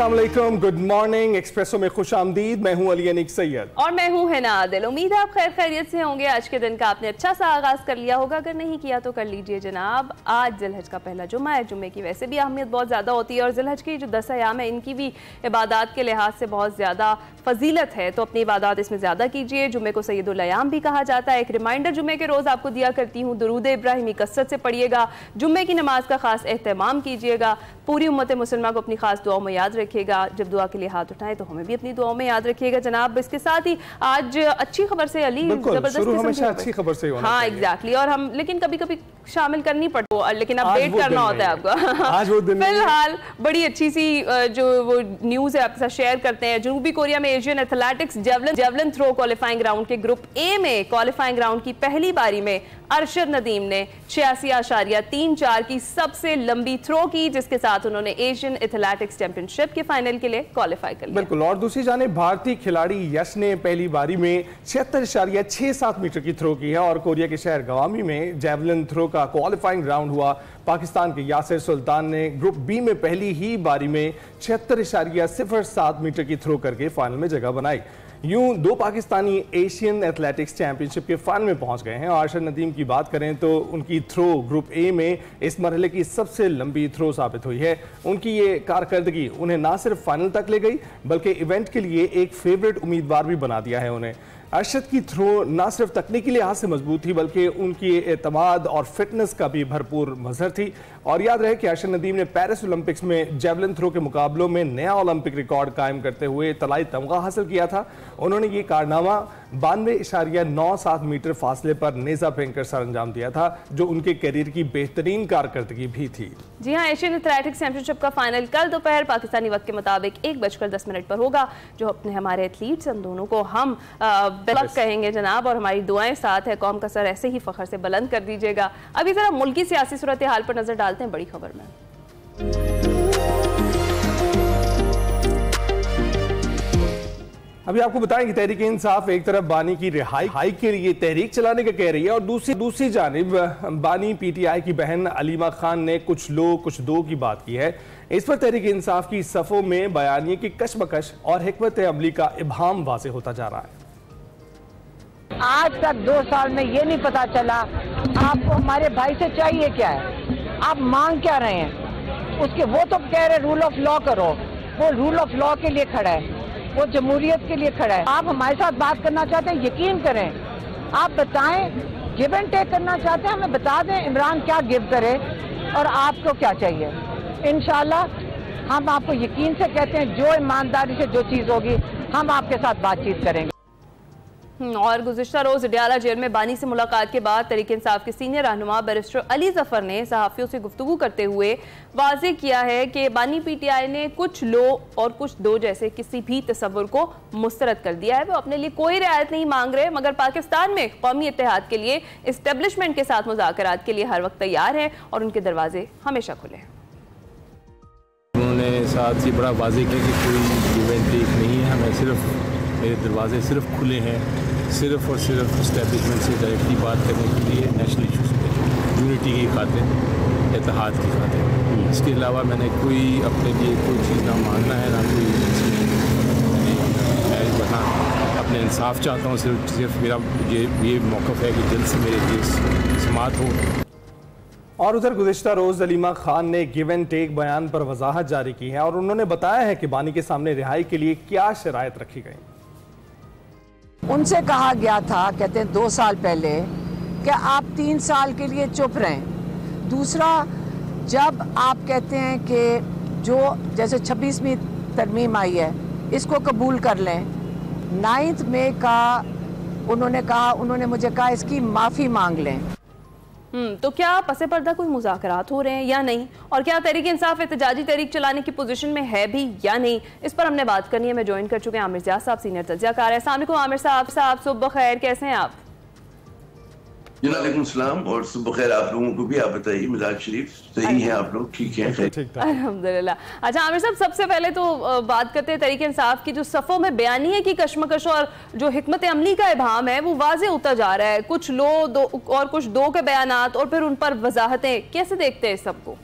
अस्सलाम वालेकुम, good morning. Espresso में खुश आमदीद। मैं हूं अली अनीक सैयद और मैं हूं हिना आदिल। उम्मीद है आप खैर खैरियत से होंगे। आज के दिन का आपने अच्छा सा आगाज कर लिया होगा, अगर नहीं किया तो कर लीजिए जनाब। आज जिलहज का पहला जुम्मा है। जुम्मे की वैसे भी अहमियत बहुत ज़्यादा होती है और जिलहज की जो 10 अयाम है इनकी भी इबादत के लिहाज से बहुत ज़्यादा फजीलत है, तो अपनी इबादत इसमें ज़्यादा कीजिए। जुम्मे को सैयदुल अयाम भी कहा जाता है। एक रिमाइंडर जुम्मे के रोज़ आपको दिया करती हूँ, दुरूद इब्राहिमी कसरत से पढ़िएगा। जुम्मे की नमाज का खास एहतमाम कीजिएगा। पूरी उम्मत मुसलमा को अपनी खास दुआओं में याद रखिएगा। जब दुआ के लिए हाथ उठाएं तो हमें भी अपनी दुआओं में याद रखिएगा जनाब। इसके साथ ही आज अच्छी खबर से अली, जबरदस्त अच्छी खबर से होना हाँ एग्जैक्टली। और हम लेकिन कभी कभी शामिल करनी पड़ती है, लेकिन अपडेट करना होता है आपको। आज वो दिन फिलहाल बड़ी अच्छी सी जो वो न्यूज़ है आपके साथ शेयर करते हैं। जनूबी कोरिया में Asian athletics javelin throw qualifying round के ग्रुप ए में क्वालिफाइंग राउंड की पहली बारी में अरशद नदीम ने 86.34 की सबसे लंबी थ्रो की, जिसके साथ उन्होंने एशियन एथलेटिक्स चैंपियनशिप के फाइनल के लिए क्वालिफाई कर लिया। बिल्कुल। और दूसरी जानिब भारतीय खिलाड़ी यश ने पहली बारी में 76.67 मीटर की थ्रो की है और कोरिया के शहर गवामी में जेवलिन थ्रो का क्वालिफाइंग राउंड हुआ। पाकिस्तान के यासिर सुल्तान ने ग्रुप बी में पहली ही बारी में 76.07 मीटर की थ्रो करके फाइनल में जगह बनाई। यूं दो पाकिस्तानी एशियन एथलेटिक्स चैंपियनशिप के फाइनल में पहुंच गए हैं। और अरशद नदीम की बात करें तो उनकी थ्रो ग्रुप ए में इस मरहले की सबसे लंबी थ्रो साबित हुई है। उनकी ये कारकर्दगी उन्हें ना सिर्फ फाइनल तक ले गई बल्कि इवेंट के लिए एक फेवरेट उम्मीदवार भी बना दिया है उन्हें। अरशद की थ्रो न सिर्फ तकनीकी लिहाज से मजबूत थी बल्कि उनकी एतमाद और फिटनेस का भी भरपूर मजहर थी। और याद रहे कि अरशद नदीम ने पेरिस ओलंपिक्स में जेवलिन थ्रो के मुकाबलों में नया ओलंपिक रिकॉर्ड कायम करते हुए तलाई तमगा हासिल किया था। उन्होंने ये कारनामा 92.97 मीटर फासले पर नेजा फेंककर सर अंजाम दिया था, जो उनके करियर की बेहतरीन कारकर्दगी भी थी। जी हाँ, एशियन एथलेटिक्स चैंपियनशिप का फाइनल कल दोपहर पाकिस्तानी वक्त के मुताबिक 1:10 पर होगा, जो अपने हमारे एथलीट्स हम दोनों को हम बेलक कहेंगे जनाब। और हमारी दुआएं साथ है, कौम का सर ऐसे ही फखर से बुलंद कर दीजिएगा। अभी जरा मुल्की सियासी सूरत हाल पर नजर डालते हैं बड़ी खबर में। अभी आपको बताएं कि तहरीक इंसाफ एक तरफ बानी की रिहाई के लिए तहरीक चलाने का कह रही है और दूसरी जानिब बानी पीटीआई की बहन अलीमा खान ने कुछ लो कुछ दो की बात की है। इस पर तहरीक इंसाफ की सफ़ों में बयानिए की कशमकश और हिकमत अमली का इब्हाम वाज़े होता जा रहा है। आज तक 2 साल में ये नहीं पता चला आपको हमारे भाई से चाहिए क्या है, आप मांग क्या रहे हैं उसके। वो तो कह रहे रूल ऑफ लॉ करो, वो रूल ऑफ लॉ के लिए खड़ा है, वो जमहूरियत के लिए खड़ा है। आप हमारे साथ बात करना चाहते हैं, यकीन करें, आप बताएं, गिव एंड टेक करना चाहते हैं, हमें बता दें इमरान क्या गिव करे और आपको क्या चाहिए। इंशाल्लाह हम आपको यकीन से कहते हैं, जो ईमानदारी से जो चीज़ होगी हम आपके साथ बातचीत करेंगे। और गुज़िश्ता रोज़ अडयाला जेल में बानी से मुलाकात के बाद तहरीक इंसाफ के सीनियर रहनुमा बैरिस्टर अली जफर ने सहाफ़ियों से गुफ्तगू करते हुए वाज़ेह किया है कि बानी पीटीआई ने कुछ लो और कुछ दो जैसे किसी भी तस्वुर को मुस्तरद कर दिया है। वो अपने लिए कोई रियायत नहीं मांग रहे, मगर पाकिस्तान में कौमी इत्तेहाद के लिए इस्टेब्लिशमेंट के साथ मुज़ाकरात के लिए हर वक्त तैयार हैं और उनके दरवाजे हमेशा खुले हैं। उन्होंने साथ ही बड़ा वाज़ेह किया कि कोई इवेंट टेक नहीं है, हमें सिर्फ मेरे दरवाजे सिर्फ खुले हैं, सिर्फ और सिर्फ इस्टेब्लिशमेंट से डायरेक्टली बात करने के लिए, नेशनल इशूज़ पे यूनिटी की खातिर, इत्तेहाद की खातिर। इसके अलावा मैंने कोई अपने लिए कोई चीज़ ना मांगना है, ना कोई मैं बना अपने इंसाफ चाहता हूँ। सिर्फ मेरा ये मौक़िफ़ है कि जल्द से मेरे केस समाअत हो। और उधर गुज़िश्ता रोज़ अलीमा खान ने गिव एंड टेक बयान पर वजाहत जारी की है और उन्होंने बताया है कि बानी के सामने रिहाई के लिए क्या शराइत रखी गई। उनसे कहा गया था, कहते हैं 2 साल पहले, कि आप 3 साल के लिए चुप रहें। दूसरा, जब आप कहते हैं कि जो जैसे 26वीं तरमीम आई है इसको कबूल कर लें, 9 मई का उन्होंने मुझे कहा इसकी माफ़ी मांग लें। तो क्या पसे पर्दा कोई मुज़ाकरात हो रहे हैं या नहीं, और क्या तहरीक इंसाफ एहतजाजी तहरीक चलाने की पोजीशन में है भी या नहीं, इस पर हमने बात करनी है। मैं ज्वाइन कर चुके हैं आमिर ज़िया साहब, सीनियर तज्ज़ियाकार है। अस्सलाम वालेकुम आमिर साहब, सुबह खैर, कैसे हैं आप? वालेकुम सलाम और सुबह खैर आप लोगों को भी। आप बताइए, मिजाज शरीफ सही है, आप लोग ठीक हैं? अल्हम्दुलिल्लाह। अच्छा आमिर साहब, सबसे पहले तो बात करते हैं तहरीक इंसाफ की जो सफ़ों में बयानिए की कशमकश और जो हिकमत अमली का इब्हाम है वो वाज़े होता जा रहा है। कुछ लो दो और कुछ दो के बयानात और फिर उन पर वजाहतें, कैसे देखते हैं इस सबको?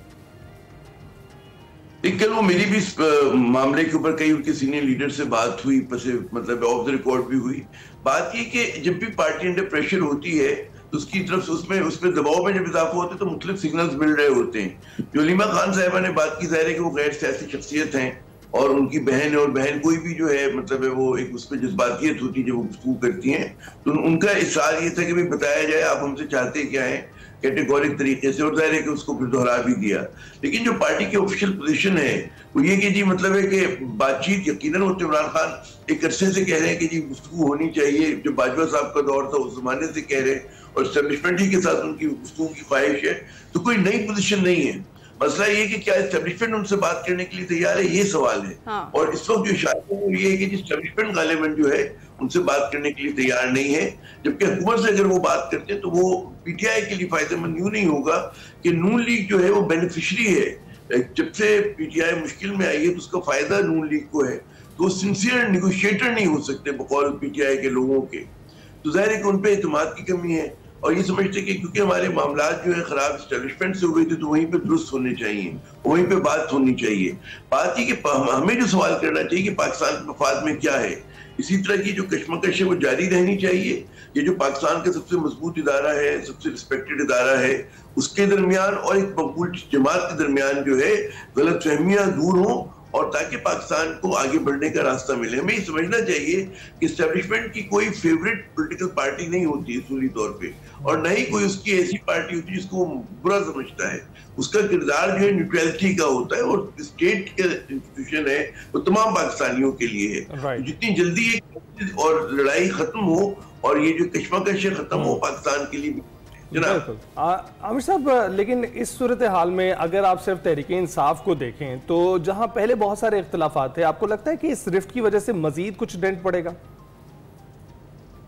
कल वो मेरी भी इस मामले के ऊपर कई उनके सीनियर लीडर से बात हुई, मतलब ऑफ द रिकॉर्ड भी हुई। बात ये कि जब भी पार्टी अंडर प्रेशर होती है तो उसकी तरफ से उसमें दबाव में जब इजाफा होता है तो मुख्तलिफ सिग्नल्स मिल रहे होते हैं। जो हलीमा खान साहिबा ने बात की, जाहिर है कि वो गैर सियासी शख्सियत हैं और उनकी बहन है, और बहन कोई भी जो है मतलब है वो एक उस पर जज्बातियत होती है जब वो गुफ्तगू करती हैं, तो उनका इशारा ये था कि भाई बताया जाए आप हमसे चाहते क्या है, कैटेगोरिक तरीके से, और जाहिर है कि उसको फिर दोहरा भी दिया। लेकिन जो पार्टी की ऑफिशियल पोजीशन है वो ये कि जी मतलब है कि बातचीत यकीनन होती है। इमरान खान एक अरसे से कह रहे हैं कि जी गुफ्तगू होनी चाहिए, जो बाजवा साहब का दौर था उस जमाने से कह रहे हैं, और एस्टेब्लिशमेंट ही के साथ उनकी गुफ्तगू की ख्वाहिश है, तो कोई नई पोजीशन नहीं है। मसला ये कि क्या एस्टेब्लिशमेंट उनसे बात करने के लिए तैयार है, ये सवाल है। हाँ। और इस वक्त जो इशारा है वो ये है कि एस्टेब्लिशमेंट गालिबन जो है उनसे बात करने के लिए तैयार नहीं है, जबकि हुकूमत से अगर वो बात करते हैं तो वो पीटीआई के लिए फायदेमंद यूं नहीं होगा कि नून लीग जो है वो बेनिफिशरी है। जब से पीटीआई मुश्किल में आई है तो उसका फायदा नून लीग को है, तो वो सिंसियर निगोशिएटर नहीं हो सकते बकौल पीटीआई के लोगों के, तो जाहिर है कि उन पर एतमाद की कमी है। और ये समझते कि क्योंकि हमारे मामला जो है खराब एस्टेब्लिशमेंट से हुए थे तो वहीं पे दुरुस्त होने चाहिए, वहीं पे बात होनी चाहिए। बात ये कि हमें जो सवाल करना चाहिए कि पाकिस्तान के मफाद में क्या है। इसी तरह की जो कशमकश है वो जारी रहनी चाहिए। ये जो पाकिस्तान का सबसे मजबूत इदारा है, सबसे रिस्पेक्टेड इदारा है, उसके दरमियान और एक मकबूल जमात के दरमियान जो है गलतफहमियां दूर हों, और ताकि पाकिस्तान को आगे बढ़ने का रास्ता मिले। हमें ये समझना चाहिए कि एस्टेब्लिशमेंट की कोई फेवरेट पॉलिटिकल पार्टी नहीं होती असूली तौर पे, और न ही कोई उसकी ऐसी पार्टी होती है जिसको बुरा समझता है। उसका किरदार जो है न्यूट्रलिटी का होता है, और स्टेट का इंस्टीट्यूशन है वो तमाम पाकिस्तानियों के लिए है। जितनी जल्दी ये और लड़ाई खत्म हो और ये जो कशमकश खत्म हो पाकिस्तान के लिए। आमिर साहब, लेकिन इस सूरत हाल में अगर आप सिर्फ तहरीक इंसाफ को देखें तो जहां पहले बहुत सारे इख्तिलाफात थे, आपको लगता है कि इस रिफ्ट की वजह से मजीद कुछ डेंट पड़ेगा?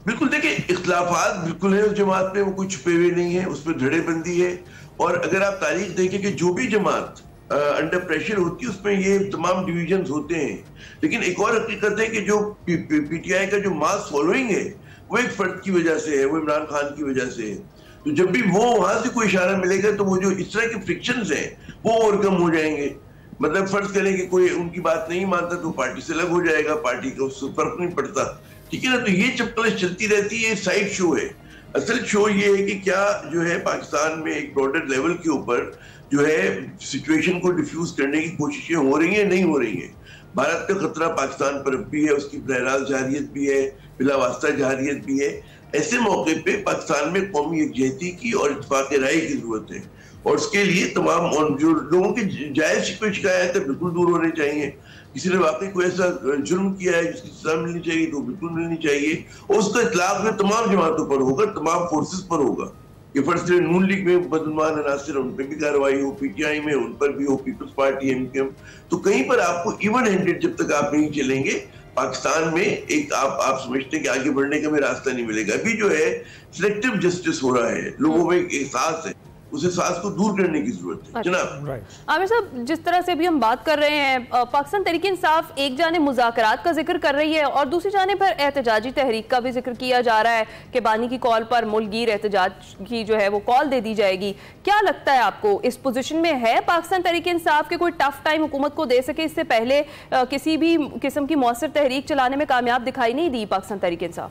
बिल्कुल, देखिए इख्तिलाफात बिल्कुल है उस जमात में, वो कुछ छुपे हुए नहीं है, उसमें धड़ेबंदी है। और अगर आप तारीख देखें कि जो भी जमात अंडर प्रेशर होती है उसमें ये तमाम डिवीजन होते हैं। लेकिन एक और हकीकत है कि जो पीटीआई का जो मास फॉलोइंग है वो एक फर्द की वजह से है, वो इमरान खान की वजह से है। तो जब भी वो वहां से कोई इशारा मिलेगा तो वो जो इस तरह के फ्रिक्शंस हैं वो ओवरकम हो जाएंगे। मतलब फर्ज करें कि कोई उनकी बात नहीं मानता तो पार्टी से अलग हो जाएगा, पार्टी का उससे फर्क नहीं पड़ता, ठीक है ना। तो ये चप्पलें चलती रहती है, साइड शो है। असल शो ये है कि क्या जो है पाकिस्तान में एक ब्रॉडर लेवल के ऊपर जो है सिचुएशन को डिफ्यूज करने की कोशिशें हो रही हैं, नहीं हो रही हैं। भारत का खतरा पाकिस्तान पर भी है, उसकी बहरहाल जारियत भी है, बिलावास्ता जारियत भी है। ऐसे मौके पे पाकिस्तान में कौमी यकजहती की और इत्तेफाक राय की जरूरत है, और उसके लिए तमाम और जो लोगों की जायज शिकायत है बिल्कुल दूर होने चाहिए। किसी ने वाकई कोई ऐसा जुर्म किया है जिसकी सजा मिलनी चाहिए तो बिल्कुल मिलनी चाहिए, और उसका इतलाक में तमाम जमातों पर होगा, तमाम फोर्सेस पर होगा। ये फर्स्ट नून लीग में बदनुमान अनासिर उन पर भी कार्रवाई हो, पीटीआई में उन पर भी हो, पीपल्स पार्टी एमकेएम, तो कहीं पर आपको इवन हैंडेड जब तक आप नहीं चलेंगे पाकिस्तान में एक आप समझते हैं कि आगे बढ़ने का भी रास्ता नहीं मिलेगा। अभी जो है सिलेक्टिव जस्टिस हो रहा है, लोगों में एक एहसास है, उस एहसास को दूर करने की जरूरत है। जनाब आमिर साहब, जिस तरह से भी हम बात कर रहे हैं, पाकिस्तान तहरीक इंसाफ एक जाने मुज़ाकरात का जिक्र कर रही है और दूसरी जाने पर एहतजाजी तहरीक का भी जिक्र किया जा रहा है कि बानी की कॉल पर मुल्कगीर एहतजाज की जो है वो कॉल दे दी जाएगी। क्या लगता है आपको, इस पोजीशन में है पाकिस्तान तहरीक इंसाफ के कोई टफ टाइम हुकूमत को दे सके? इससे पहले किसी भी किस्म की मौसर तहरीक चलाने में कामयाब दिखाई नहीं दी पाकिस्तान तहरीक इंसाफ।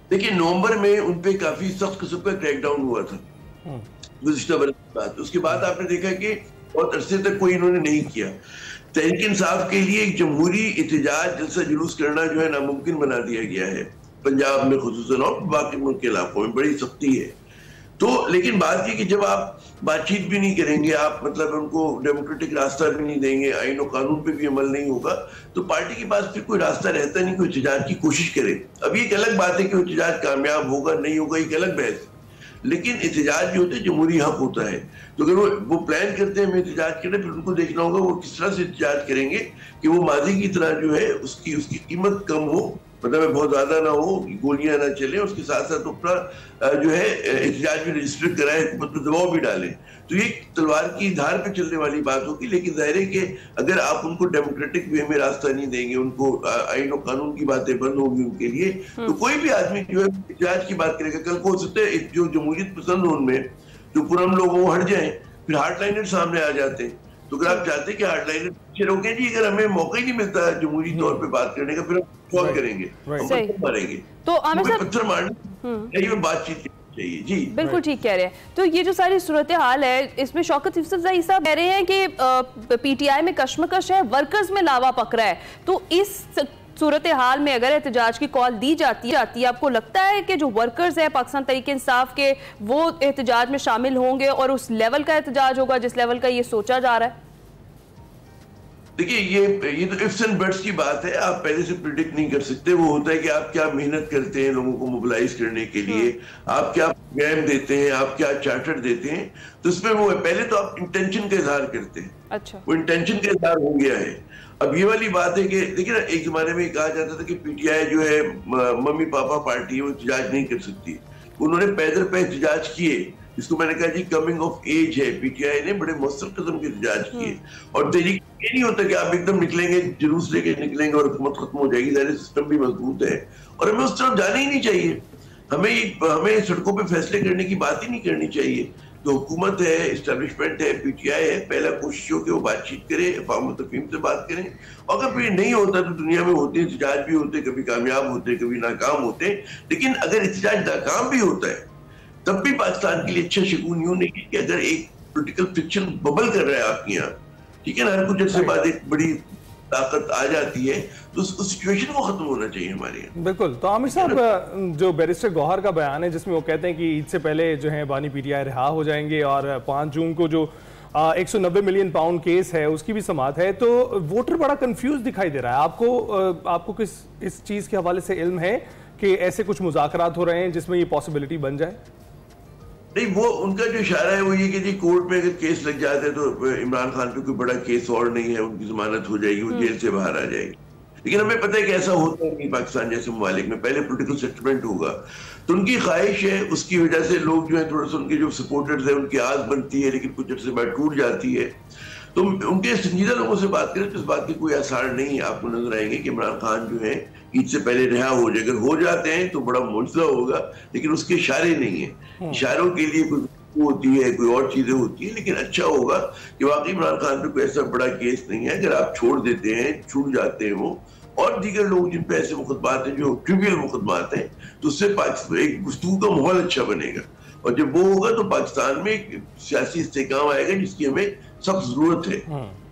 देखिए, नवंबर में उन पे काफी सख्त किस्म का क्रैकडाउन हुआ था गुज़िश्ता बरस के बाद। उसके बाद आपने देखा कि बहुत अरसे तक कोई इन्होंने नहीं किया। तहरीक इंसाफ के लिए एक जमहूरी एहतजाज जलसा जुलूस करना जो है नामुमकिन बना दिया गया है पंजाब में खुसूसन, और बाकी मुल्क के इलाकों में बड़ी सख्ती है। तो लेकिन बात ये कि जब आप बातचीत भी नहीं करेंगे, आप मतलब उनको डेमोक्रेटिक रास्ता भी नहीं देंगे, आईन और कानून पे भी अमल नहीं होगा, तो पार्टी के पास फिर कोई रास्ता रहता नहीं कोई एहतजाज की कोशिश करे। अब एक अलग बात है कि एहतजाज कामयाब होगा नहीं होगा, एक अलग बहस, लेकिन एहतजाज जो होता है जमहूरी हक होता है। तो अगर वो प्लान करते हैं हमें एहतजाज करने, फिर उनको देखना होगा वो किस तरह से एहतजाज करेंगे कि वो माजी की तरह जो है उसकी कीमत कम हो, मतलब बहुत ज्यादा ना हो, गोलियां ना चले, उसके साथ साथ अपना जो है एहतजाज भी रजिस्टर कराए, हुकूमत पर दबाव भी डालें। तो ये तलवार की धार पे चलने वाली बात होगी। लेकिन जाहिर है कि अगर आप उनको डेमोक्रेटिक वे में रास्ता नहीं देंगे, उनको आईन और कानून की बातें बंद होंगी उनके लिए, तो कोई भी आदमी जो है एहतजाज की बात करेगा। कल को हो सकता है जो जमहूरियत पसंद हो उनमें जो पुरम लोग वो हट जाए, फिर हार्डलाइनर सामने आ जाते हैं। तो अगर आप चाहते हैं कि हार्डलाइनर पीछे रोके जी, अगर हमें मौका ही नहीं मिलता जमहूरी तौर पे बात करने का, फिर हम कौन करेंगे, हम पत्थर मारेंगे। तो आमिर साहब पत्थर मारने में बातचीत चाहिए जी। बिल्कुल ठीक कह रहे हैं। तो ये जो सारी सूरत हाल है, इसमें शौकत यूसुफजई साहब कह रहे हैं कि पीटीआई में कशमकश है, वर्कर्स में लावा पक रहा है। तो इस सूरत हाल में अगर एहतजाज की कॉल दी जाती है, आपको लगता है कि जो वर्कर्स हैं पाकिस्तान तहरीक इंसाफ के, वो एहतजाज में शामिल होंगे और उस लेवल का एहतजाज होगा जिस लेवल का ये सोचा जा रहा है? देखिए ये तो इफ्स एंड बट्स की बात है, आप पहले से प्रिडिक्ट नहीं कर सकते। वो होता है कि आप क्या मेहनत करते हैं लोगों को मोबिलाइज करने के लिए, आप क्या प्रोग्राम देते हैं, आप क्या चार्टर देते हैं, तो इसमें वो है पहले तो आप इंटेंशन का इजहार करते हैं। अच्छा, वो इंटेंशन का इजहार हो गया है। अब ये वाली बात है कि देखिए ना, एक जमाने में कहा जाता था कि पीटीआई जो है मम्मी पापा पार्टी है, वो एहतजाज नहीं कर सकती। उन्होंने पैदल पे एहतजाज किए, जिसको मैंने कहा जी कमिंग ऑफ एज है। पीटीआई ने बड़े मौसम किस्म के एहतजाज किए। और तहरीक ये नहीं होता कि आप एकदम निकलेंगे, जुलूस लेके निकलेंगे और हुकूमत खत्म हो जाएगी। सारे सिस्टम भी मजबूत है और हमें उस तरफ जाना ही नहीं चाहिए। हमें सड़कों पे फैसले करने की बात ही नहीं करनी चाहिए। जो हुकूमत है, एस्टेब्लिशमेंट है, पीटीआई है, पहला कोशिश हो कि वो बातचीत करे, अवाम तफहीम से बात करें। और अगर फिर नहीं होता तो दुनिया में होते हैं एहतजाज भी होते, कभी कामयाब होते, कभी नाकाम होते। लेकिन अगर एहतजाज नाकाम भी होता है तब भी पाकिस्तान के लिए अच्छा शकून यूं नहीं कि अगर एक पोलिटिकल फ्रिक्शन बबल कर रहा है आपके यहाँ, ठीक है ना, हर कुछ ऐसे बाद एक बड़ी ताकत आ जाती है, तो उस सिचुएशन को खत्म होना चाहिए हमारे यहाँ। बिल्कुल। तो आमिर साहब, जो बैरिस्टर गौहर का बयान है जिसमें वो कहते हैं कि ईद से पहले जो है बानी पीटीआई रिहा हो जाएंगे और 5 जून को जो 190 मिलियन पाउंड केस है उसकी भी समाअत है, तो वोटर बड़ा कंफ्यूज दिखाई दे रहा है। आपको किस इस चीज के हवाले से इल्म है कि ऐसे कुछ मुज़ाकरात हो रहे हैं जिसमें ये पॉसिबिलिटी बन जाए? नहीं, वो उनका जो इशारा है वो ये कि जी कोर्ट में अगर केस लग जाता है तो इमरान खान पे कोई बड़ा केस और नहीं है, उनकी जमानत हो जाएगी, वो जेल से बाहर आ जाएगी। लेकिन हमें पता है कि ऐसा होता नहीं पाकिस्तान जैसे ममालिक में, पहले पॉलिटिकल सेटलमेंट होगा। तो उनकी ख्वाहिश है, उसकी वजह से लोग जो है थोड़ा सा उनके जो सपोर्टर्स है उनकी आस बनती है, लेकिन कुछ अर्से बाद टूट जाती है। तो उनके संजीदा लोगों से बात करें तो इस बात की कोई आसार नहीं है। आपको नजर आएंगे कि इमरान खान जो है ईद से पहले रिहा हो जाए। अगर हो जाते हैं तो बड़ा मुआवजा होगा, लेकिन उसके इशारे नहीं है। इशारों के लिए कोई होती है, कोई और चीजें होती है, लेकिन अच्छा होगा कि वाकई इमरान खान पे कोई ऐसा बड़ा केस नहीं है। अगर आप छोड़ देते हैं, छूट जाते हैं वो और दीगर लोग जिन पे ऐसे मुकदमात हैं जो ट्रिवियल मुकदमात हैं, तो उससे एक गुफ्तगू का माहौल अच्छा बनेगा। और जब वो होगा तो पाकिस्तान में एक सियासी इस्तेहकाम आएगा जिसकी हमें सख्त जरूरत है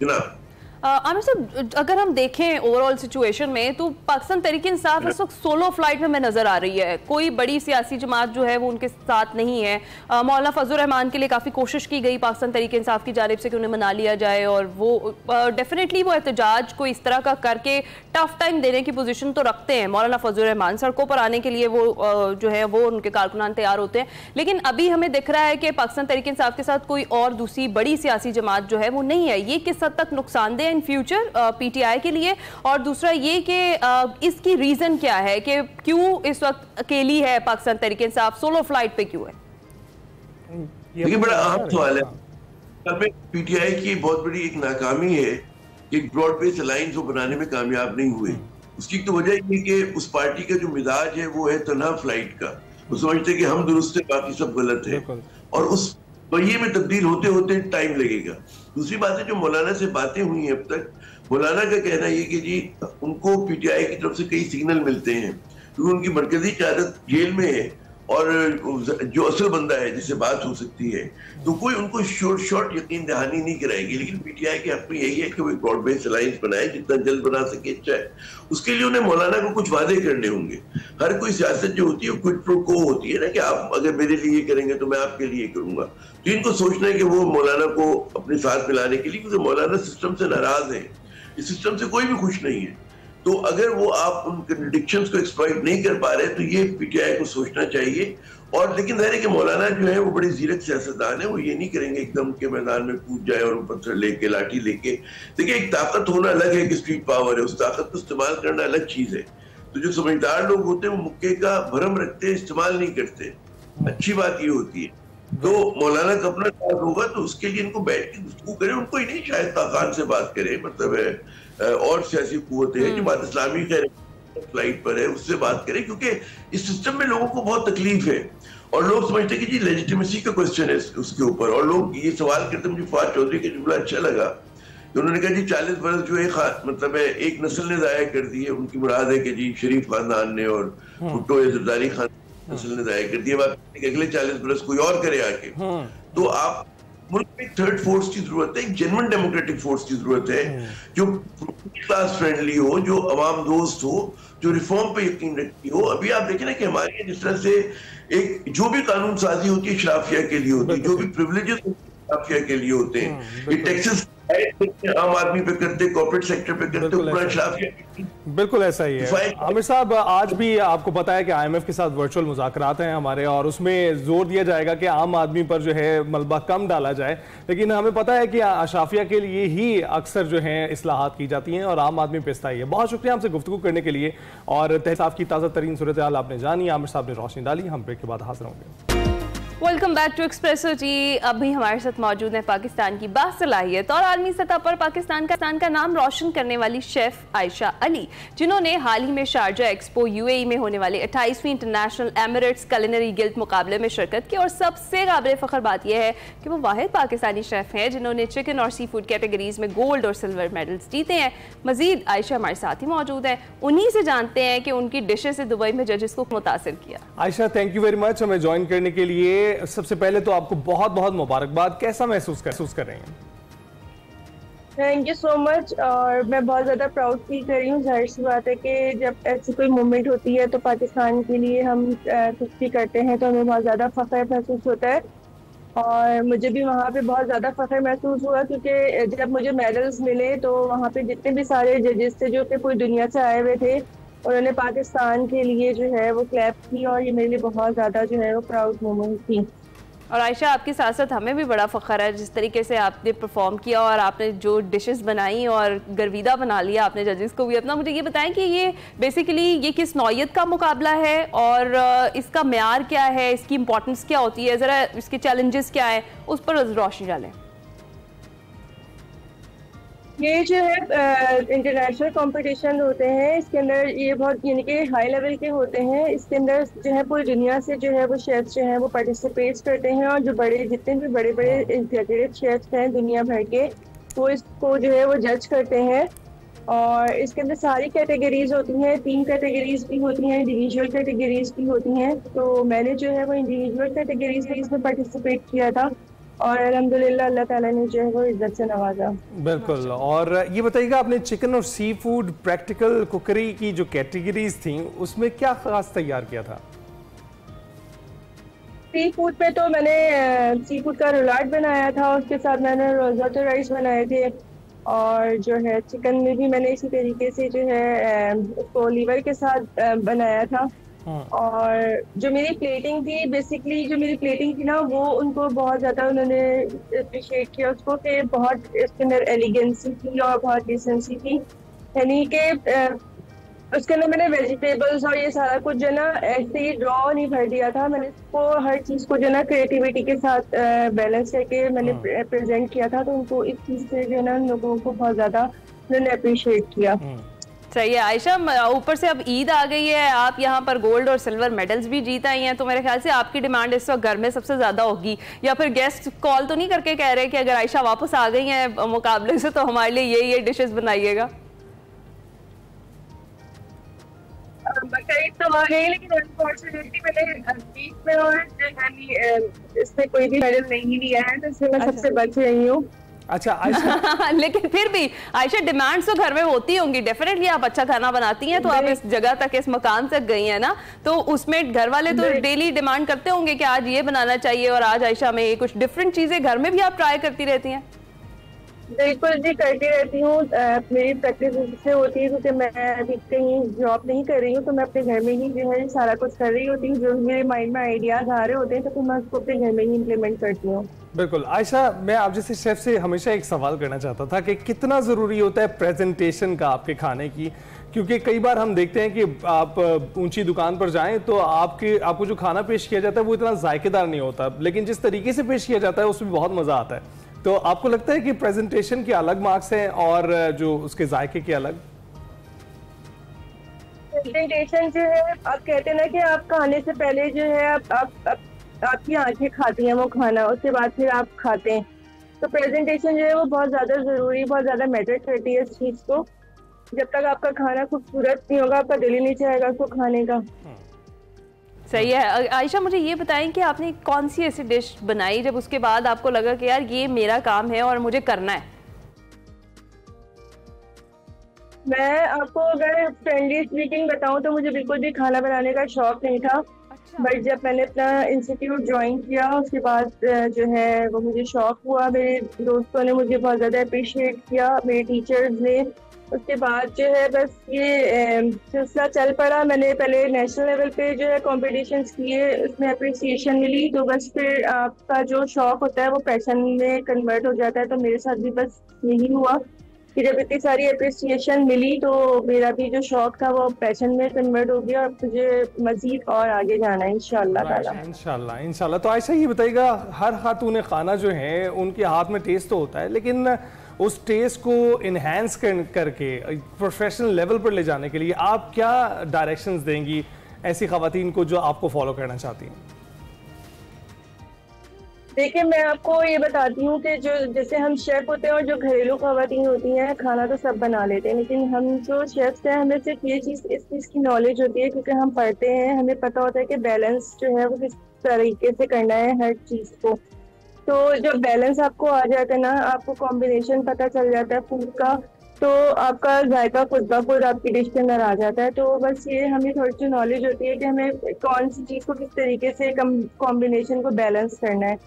जनाब। आमिर साहब, अगर हम देखें ओवरऑल सिचुएशन में तो पाकिस्तान तहरीक इंसाफ इस वक्त सोलो फ्लाइट में नजर आ रही है। कोई बड़ी सियासी जमात जो है वो उनके साथ नहीं है। मौलाना फजल रहमान के लिए काफ़ी कोशिश की गई पाकिस्तान तहरीक इंसाफ की जानिब से कि उन्हें मना लिया जाए, और वो डेफिनेटली वो एहतजाज को इस तरह का करके टफ टाइम देने की पोजीशन तो रखते हैं। मौलाना फजल रहमान सड़कों पर आने के लिए वो जो है वो उनके कारकुनान तैयार होते हैं, लेकिन अभी हमें दिख रहा है कि पाकिस्तान तहरीक इंसाफ के साथ कोई और दूसरी बड़ी सियासी जमात जो है वो नहीं है। ये किस हद तक नुकसानदेह इन फ्यूचर पीटीआई के लिए? और दूसरा ये कि इसकी रीजन क्या है कि क्यों इस वक्त अकेली है पाकिस्तान तहरीक इंसाफ, सोलो फ्लाइट पे क्यों है? ये बड़ा अहम सवाल है। पीटीआई की बहुत बड़ी एक नाकामी है कि ब्रॉड बेस्ड अलायंस वो बनाने में कामयाब नहीं हुए। उसकी तो वजह ये कि उस पार्टी का जो मिजाज है वो है तन्हा फ्लाइट का। वो समझते हैं कि हम दुरुस्त है, बाकी सब गलत है, और उस वही में तब्दील होते होते टाइम लगेगा। दूसरी बात है, जो मौलाना से बातें हुई हैं अब तक, मौलाना का कहना ये कि जी उनको पीटीआई की तरफ से कई सिग्नल मिलते हैं, क्योंकि उनकी मरकजी क़यादत जेल में है और जो असल बंदा है जिससे बात हो सकती है, तो कोई उनको शॉर्ट यकीन दहानी नहीं कराएगी। लेकिन पीटीआई के हक में यही है कि वो एक ब्रॉड बेस्ड अलायंस बनाए, जितना जल्द बना सके अच्छा है। उसके लिए उन्हें मौलाना को कुछ वादे करने होंगे। हर कोई सियासत जो होती है क्विड प्रो को होती है ना, कि आप अगर मेरे लिए करेंगे तो मैं आपके लिए करूंगा। तो इनको सोचना है कि वो मौलाना को अपने साथ मिलाने के लिए, क्योंकि मौलाना सिस्टम से नाराज है, इस सिस्टम से कोई भी खुश नहीं है। तो अगर वो आप उन कंट्रडिक्शंस को एक्सप्लॉइट नहीं कर पा रहे तो ये पीटीआई को सोचना चाहिए। और लेकिन जाहिर है कि मौलाना जो है वो बड़ी जीरक सियासतदान है, वो ये नहीं करेंगे एकदम के मैदान में कूद जाए और पत्थर लेके लाठी लेके। देखिए, एक ताकत होना अलग है कि स्ट्रीट पावर है, उस ताकत को इस्तेमाल करना अलग चीज है। तो जो समझदार लोग होते हैं वो मुक्के का भरम रखते हैं, इस्तेमाल नहीं करते। अच्छी बात ये होती है। तो मौलाना का अपना साथ होगा तो उसके लिए इनको बैठ के गुफ्तगू करें, उनको ही नहीं, शायद ताकान से बात करें, मतलब है और सियासी कुव्वतें हैं, जमात इस्लामी फ्लाइट पर है, उससे बात करें, क्योंकि इस सिस्टम में लोगों को बहुत तकलीफ है। और लोग समझते कि जी लेजिटिमेसी का क्वेश्चन है उसके ऊपर, और लोग ये सवाल करते, मुझे फवाद चौधरी का जुमला अच्छा लगा कि उन्होंने कहा जी 40 बरस जो मतलब है एक नस्ल ने जाया कर दी है, उनकी मुराद है कि जी शरीफ खानदान ने और भुट्टो या जरदारी खान नस्ल ने जाया कर दिया, बात अगले 40 बरस कोई और करे आके। तो आप मुल्क में थर्ड फोर्स की जरूरत है, एक जेन्युइन डेमोक्रेटिक फोर्स की जरूरत है जो क्लास फ्रेंडली हो, जो अवाम दोस्त हो, जो रिफॉर्म पे यकीन रखती हो। अभी आप देखें ना कि हमारे यहाँ जिस तरह से एक जो भी कानून साजी होती है शराफिया के लिए होती है, जो भी प्रिविलेजेस शराफिया के लिए होते हैं, ये टैक्सेस आम आदमी पे करते, कॉर्पोरेट सेक्टर पे करते, पूरा शराफिया। बिल्कुल ऐसा ही है आमिर साहब। आज भी आपको पता है कि IMF के साथ वर्चुअल मुज़ाकरात हैं हमारे, और उसमें जोर दिया जाएगा कि आम आदमी पर जो है मलबा कम डाला जाए, लेकिन हमें पता है कि अशराफिया के लिए ही अक्सर जो है इस्लाहात की जाती हैं और आम आदमी पिसता ही है। बहुत शुक्रिया हमसे गुफ्तगू करने के लिए, और तहसाफ की ताज़ा तरीन सूरत हाल आपने जानी, आमिर साहब ने रोशनी डाली। हम ब्रेक के बाद हाजिर होंगे। वेलकम बैक टू एक्सप्रेसो जी। अभी हमारे साथ मौजूद है पाकिस्तान की बासलाहियत और आलमी सतह पर पाकिस्तान का नाम रोशन करने वाली शेफ आयशा अली, जिन्होंने हाल ही में शारजा एक्सपो UAE में होने वाले 28वीं इंटरनेशनल एमिरेट्स कुलिनरी गिल्ड मुकाबले में शिरकत की। और सबसे काबिल फख्र बात यह है कि वो वाहिद पाकिस्तानी शेफ हैं जिन्होंने चिकन और सी फूड कैटेगरीज में गोल्ड और सिल्वर मेडल्स जीते हैं। मजीद आयशा हमारे साथ ही मौजूद है, उन्हीं से जानते हैं कि उनकी डिशेज से दुबई में जजेस को मुतासिर किया। Ayesha, thank you very much हमें ज्वाइन करने के लिए। सबसे पहले तो आपको बहुत बहुत मुबारकबाद। कैसा महसूस कर रहे हैं? Thank you so much. और मैं बहुत ज़्यादा प्राउड फील कर रही हूँ। जाहिर सी बात है कि जब ऐसी कोई मूवमेंट होती है तो पाकिस्तान के लिए हम कुछ भी करते हैं तो हमें बहुत ज़्यादा फ़ख्र महसूस होता है, और मुझे भी वहाँ पे बहुत ज़्यादा फ़ख्र महसूस हुआ क्योंकि जब मुझे मेडल्स मिले तो वहाँ पे जितने भी सारे जजेस थे जो कि पूरी दुनिया से आए हुए थे, उन्होंने पाकिस्तान के लिए जो है वो क्लैप की, और ये मेरे लिए बहुत ज़्यादा जो है वो प्राउड मोमेंट थी। और आयशा, आपके साथ साथ हमें भी बड़ा फ़ख्र है जिस तरीके से आपने परफॉर्म किया और आपने जो डिशेस बनाई और गर्विदा बना लिया आपने जजेस को भी अपना। मुझे ये बताएं कि ये बेसिकली ये किस नौयत का मुकाबला है और इसका म्यार क्या है, इसकी इंपॉर्टेंस क्या होती है, ज़रा इसके चैलेंजेस क्या है, उस पर रोशनी डालें। ये जो है इंटरनेशनल कंपटीशन होते हैं, इसके अंदर ये बहुत यानी कि हाई लेवल के होते हैं। इसके अंदर जो है पूरी दुनिया से जो है वो शेफ्स जो है वो पार्टिसिपेट करते हैं, और जो जितने भी बड़े बड़े एग्जीक्यूटिव शेफ्स हैं दुनिया भर के, वो इसको जो है वो जज करते हैं। और इसके अंदर सारी कैटेगरीज होती हैं, 3 कैटेगरीज भी होती हैं, इंडिविजुअल कैटेगरीज भी होती हैं। तो मैंने जो है वो इंडिविजुअल कैटेगरीज में इसमें पार्टिसिपेट किया था, और अल्हम्दुलिल्लाह अल्लाह ताला ने जो है वो इज्जत से नवाजा। बिल्कुल। और ये बताइएगा, आपने चिकन और सी फूड प्रैक्टिकल कुकरी की जो कैटेगरीज थी उसमें क्या खास तैयार किया था? सी फूड पे तो मैंने सी फूड का रुलाट बनाया था, उसके साथ मैंने रोज़ातो राइस बनाए थे, और जो है चिकन में भी मैंने इसी तरीके से जो है उसको लीवर के साथ बनाया था। और जो मेरी प्लेटिंग थी, बेसिकली जो मेरी प्लेटिंग थी ना, वो उनको बहुत ज़्यादा उन्होंने अप्रिशिएट किया उसको, कि बहुत इसके अंदर एलिगेंसी थी और बहुत डिसेंसी थी। यानी कि उसके अंदर मैंने वेजिटेबल्स और ये सारा कुछ जो ना ऐसे ही ड्रॉ नहीं भर दिया था, मैंने इसको हर चीज़ को जो ना क्रिएटिविटी के साथ बैलेंस करके मैंने प्रेजेंट किया था। तो उनको इस चीज़ से जो ना लोगों को बहुत ज़्यादा उन्होंने अप्रिशिएट किया। सही है आयशा, ऊपर से अब ईद आ गई है, आप यहाँ पर गोल्ड और सिल्वर मेडल्स भी जीत आई हैं, तो मेरे ख्याल से आपकी डिमांड इस वक्त घर में सबसे ज़्यादा होगी। या फिर गेस्ट कॉल तो नहीं करके कह रहे कि अगर आयशा वापस आ गई हैं मुकाबले से तो हमारे लिए ये डिशेस बनाइएगा? तो आ गई, लेकिन अनफॉर्चुनेटली मैंने बीच में और इसमें कोई भी मेडल नहीं लिया है, तो इसमें मैं सबसे बच रही हूँ। अच्छा आयशा लेकिन फिर भी आयशा, डिमांड्स तो घर में होती होंगी, डेफिनेटली आप अच्छा खाना बनाती हैं, तो आप इस जगह तक, इस मकाम तक गई हैं ना, तो उसमें घर वाले तो डेली डिमांड करते होंगे कि आज ये बनाना चाहिए और आज आयशा में ये कुछ डिफरेंट चीजें घर में भी आप ट्राई करती रहती हैं? बिल्कुल जी, करती रहती हूँ। मेरी प्रैक्टिस से होती है क्योंकि मैं अभी कहीं जॉब नहीं कर रही हूँ, तो मैं अपने घर में ही जो है सारा कुछ कर रही होती हूँ। जो मेरे माइंड में आइडियाज आ रहे होते हैं तो फिर मैं उसको अपने घर में ही इम्प्लीमेंट करती हूँ। बिल्कुल। आयशा, मैं आप जैसे शेफ से हमेशा एक सवाल करना चाहता था कि कितना ज़रूरी होता है प्रेजेंटेशन का आपके खाने की, क्योंकि कई बार हम देखते हैं कि आप ऊंची दुकान पर जाएं तो आपको जो खाना पेश किया जाता है वो इतना जायकेदार नहीं होता, लेकिन जिस तरीके से पेश किया जाता है उसमें बहुत मज़ा आता है। तो आपको लगता है कि प्रेजेंटेशन के अलग मार्क्स हैं और जो उसके जायके के अलग? प्रेजेंटेशन जो है, आप कहते हैं ना कि आप खाने से पहले जो है आप आपकी आंखें खाती हैं वो खाना, उसके बाद फिर आप खाते हैं। तो प्रेजेंटेशन जो है वो बहुत ज़्यादा ज़रूरी, बहुत ज़्यादा मैटर करती है इस चीज़ को। जब तक आपका खाना खूबसूरत नहीं होगा, आपका दिल ही नहीं चाहेगा उसको खाने का। सही है। आयशा, मुझे ये बताएं कि आपने कौन सी ऐसी डिश बनाई जब उसके बाद आपको लगा कि यार ये मेरा काम है और मुझे करना है? मैं आपको अगर फ्रेंडली स्पीकिंग बताऊं तो मुझे बिल्कुल भी खाना बनाने का शौक नहीं था। बट जब मैंने अपना इंस्टीट्यूट ज्वाइन किया उसके बाद जो है वो मुझे शौक हुआ। मेरे दोस्तों ने मुझे बहुत ज़्यादा अप्रिशिएट किया, मेरे टीचर्स ने। उसके बाद जो है बस ये सिलसिला चल पड़ा। मैंने पहले नेशनल लेवल पे जो है कॉम्पिटिशन्स किए, उसमें अप्रिसिएशन मिली। तो बस फिर आपका जो शौक होता है वो पैशन में कन्वर्ट हो जाता है। तो मेरे साथ भी बस यही हुआ कि जब इतनी सारी अप्रिसिएशन मिली तो मेरा भी जो शौक था वो पैशन में कन्वर्ट हो गया। और मुझे मजीद और आगे जाना है इंशाल्लाह ताला। इंशाल्लाह इंशाल्लाह। तो आयशा ये बताइएगा, हर खातून खाना जो है उनके हाथ में टेस्ट तो होता है, लेकिन उस टेस्ट को इन्हेंस करके प्रोफेशनल लेवल पर ले जाने के लिए आप क्या डायरेक्शंस देंगी ऐसी खवातीन को जो आपको फॉलो करना चाहती हैं? देखिए, मैं आपको ये बताती हूँ कि जो जैसे हम शेफ होते हैं और जो घरेलू खवातीन होती हैं, खाना तो सब बना लेते हैं, लेकिन हम जो शेफ्स हैं हमें सिर्फ ये चीज़ इस चीज़ की नॉलेज होती है क्योंकि हम पढ़ते हैं। हमें पता होता है कि बैलेंस जो है वो किस तरीके से करना है हर चीज़ को। तो जब बैलेंस आपको आ जाता है ना, आपको कॉम्बिनेशन पता चल जाता है फूड का, तो आपका जायका खुद ब खुद आपकी डिश के अंदर आ जाता है। तो बस ये हमें थोड़ी सी नॉलेज होती है कि हमें कौन सी चीज़ को किस तरीके से कॉम्बिनेशन को बैलेंस करना है।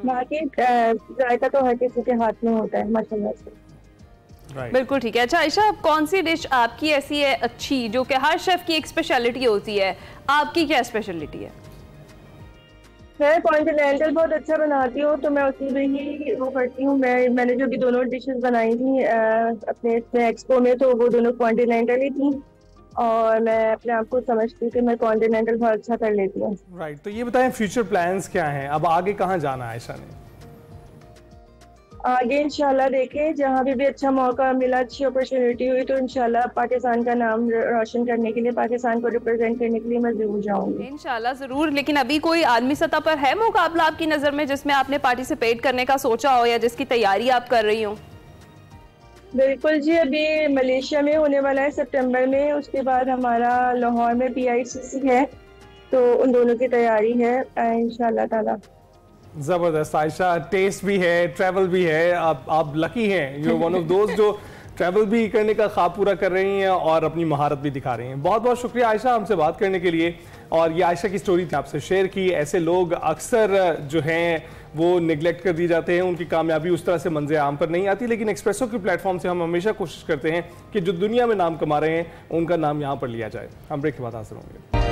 बाकी जायका तो हर किसी के हाथ में होता है माशाल्लाह से। बिल्कुल ठीक है। अच्छा आयशा, अब कौन सी डिश आपकी ऐसी है अच्छी जो कि हर शेफ की एक स्पेशलिटी होती है, आपकी क्या स्पेशलिटी है? मैं कॉन्टिनेंटल बहुत अच्छा बनाती हूँ, तो मैं उसी में ही वो करती हूँ। मैंने जो भी दोनों डिशेस बनाई थी अपने इसमें एक्सपो में, तो वो दोनों कॉन्टिनेंटल ही थी और मैं अपने आप को समझती हूँ कि मैं कॉन्टिनेंटल बहुत अच्छा कर लेती हूँ। राइट। तो ये बताएं फ्यूचर प्लान्स क्या हैं, अब आगे कहाँ जाना है आयशा ने? आगे इंशाल्लाह देखें, जहाँ भी अच्छा मौका मिला, अच्छी अपॉर्चुनिटी हुई तो इंशाल्लाह पाकिस्तान का नाम रोशन करने के लिए, पाकिस्तान को रिप्रेजेंट करने के लिए मैं जरूर जाऊंगी। इंशाल्लाह ज़रूर। लेकिन अभी कोई आलमी सतह पर है मुकाबला आपकी नज़र में जिसमें आपने पार्टिसिपेट करने का सोचा हो या जिसकी तैयारी आप कर रही हो? बिल्कुल जी, अभी मलेशिया में होने वाला है सितंबर में। उसके बाद हमारा लाहौर में PICC है, तो उन दोनों की तैयारी है इंशाल्लाह ताला। ज़बरदस्त आयशा, टेस्ट भी है, ट्रैवल भी है। आप लकी हैं, यू वन ऑफ दोस्त जो ट्रैवल भी करने का ख्वाब पूरा कर रही हैं और अपनी महारत भी दिखा रही हैं। बहुत बहुत शुक्रिया आयशा हमसे बात करने के लिए। और ये आयशा की स्टोरी थी आपसे शेयर की। ऐसे लोग अक्सर जो हैं वो निगलेक्ट कर दी जाते हैं, उनकी कामयाबी उस तरह से मंज़र आम पर नहीं आती, लेकिन एक्सप्रेसो के प्लेटफॉर्म से हम हमेशा कोशिश करते हैं कि जो दुनिया में नाम कमा रहे हैं उनका नाम यहाँ पर लिया जाए। हम ब्रेक के बाद हाजिर होंगे।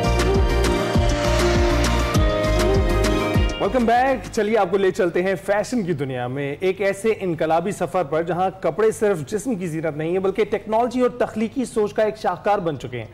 Welcome back. चलिए आपको ले चलते हैं फैशन की दुनिया में, एक ऐसे इनकलाबी सफर पर जहां कपड़े सिर्फ जिस्म की जीनत नहीं है बल्कि टेक्नोलॉजी और तख्लीकी सोच का एक शाहकार बन चुके हैं।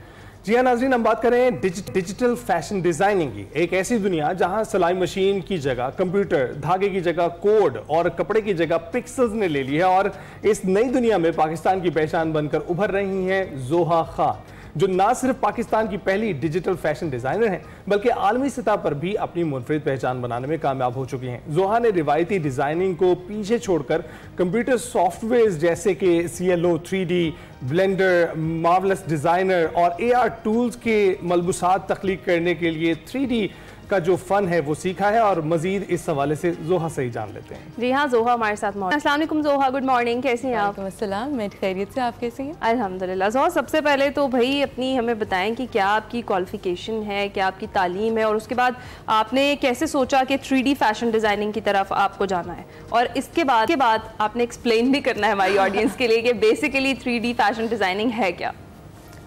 जी हाँ नाज़रीन, हम बात कर रहे हैं डिजिटल फैशन डिजाइनिंग की। एक ऐसी दुनिया जहां सिलाई मशीन की जगह कंप्यूटर, धागे की जगह कोड और कपड़े की जगह पिक्सल्स ने ले ली है। और इस नई दुनिया में पाकिस्तान की पहचान बनकर उभर रही हैं जोहा खान, जो ना सिर्फ पाकिस्तान की पहली डिजिटल फैशन डिजाइनर हैं बल्कि आलमी सतह पर भी अपनी मुनफरिद पहचान बनाने में कामयाब हो चुकी हैं। जोहा ने रिवायती डिजाइनिंग को पीछे छोड़कर कंप्यूटर सॉफ्टवेयर जैसे कि CLO, 3D, blender, marvellous designer और AR टूल्स के मलबूसात तख्लीक करने के लिए 3D का जो फन है वो सीखा है। और मजीद इस हवाले से जोहा से ही जान लेते हैं। जी हाँ, जोहा हमारे साथ मौजूद। अस्सलाम वालेकुम जोहा, गुड मॉर्निंग, कैसी हैं आप? अस्सलाम, मैं खैरियत से, आप कैसी हैं? अल्हम्दुलिल्लाह। जोहा, सबसे पहले तो भाई अपनी हमें बताएं कि क्या आपकी क्वालिफिकेशन है, क्या आपकी तालीम है, और उसके बाद आपने कैसे सोचा कि 3D फैशन डिज़ाइनिंग की तरफ आपको जाना है, और इसके बाद आपने एक्सप्लेन भी करना है हमारी ऑडियंस के लिए कि बेसिकली 3D फैशन डिज़ाइनिंग है क्या।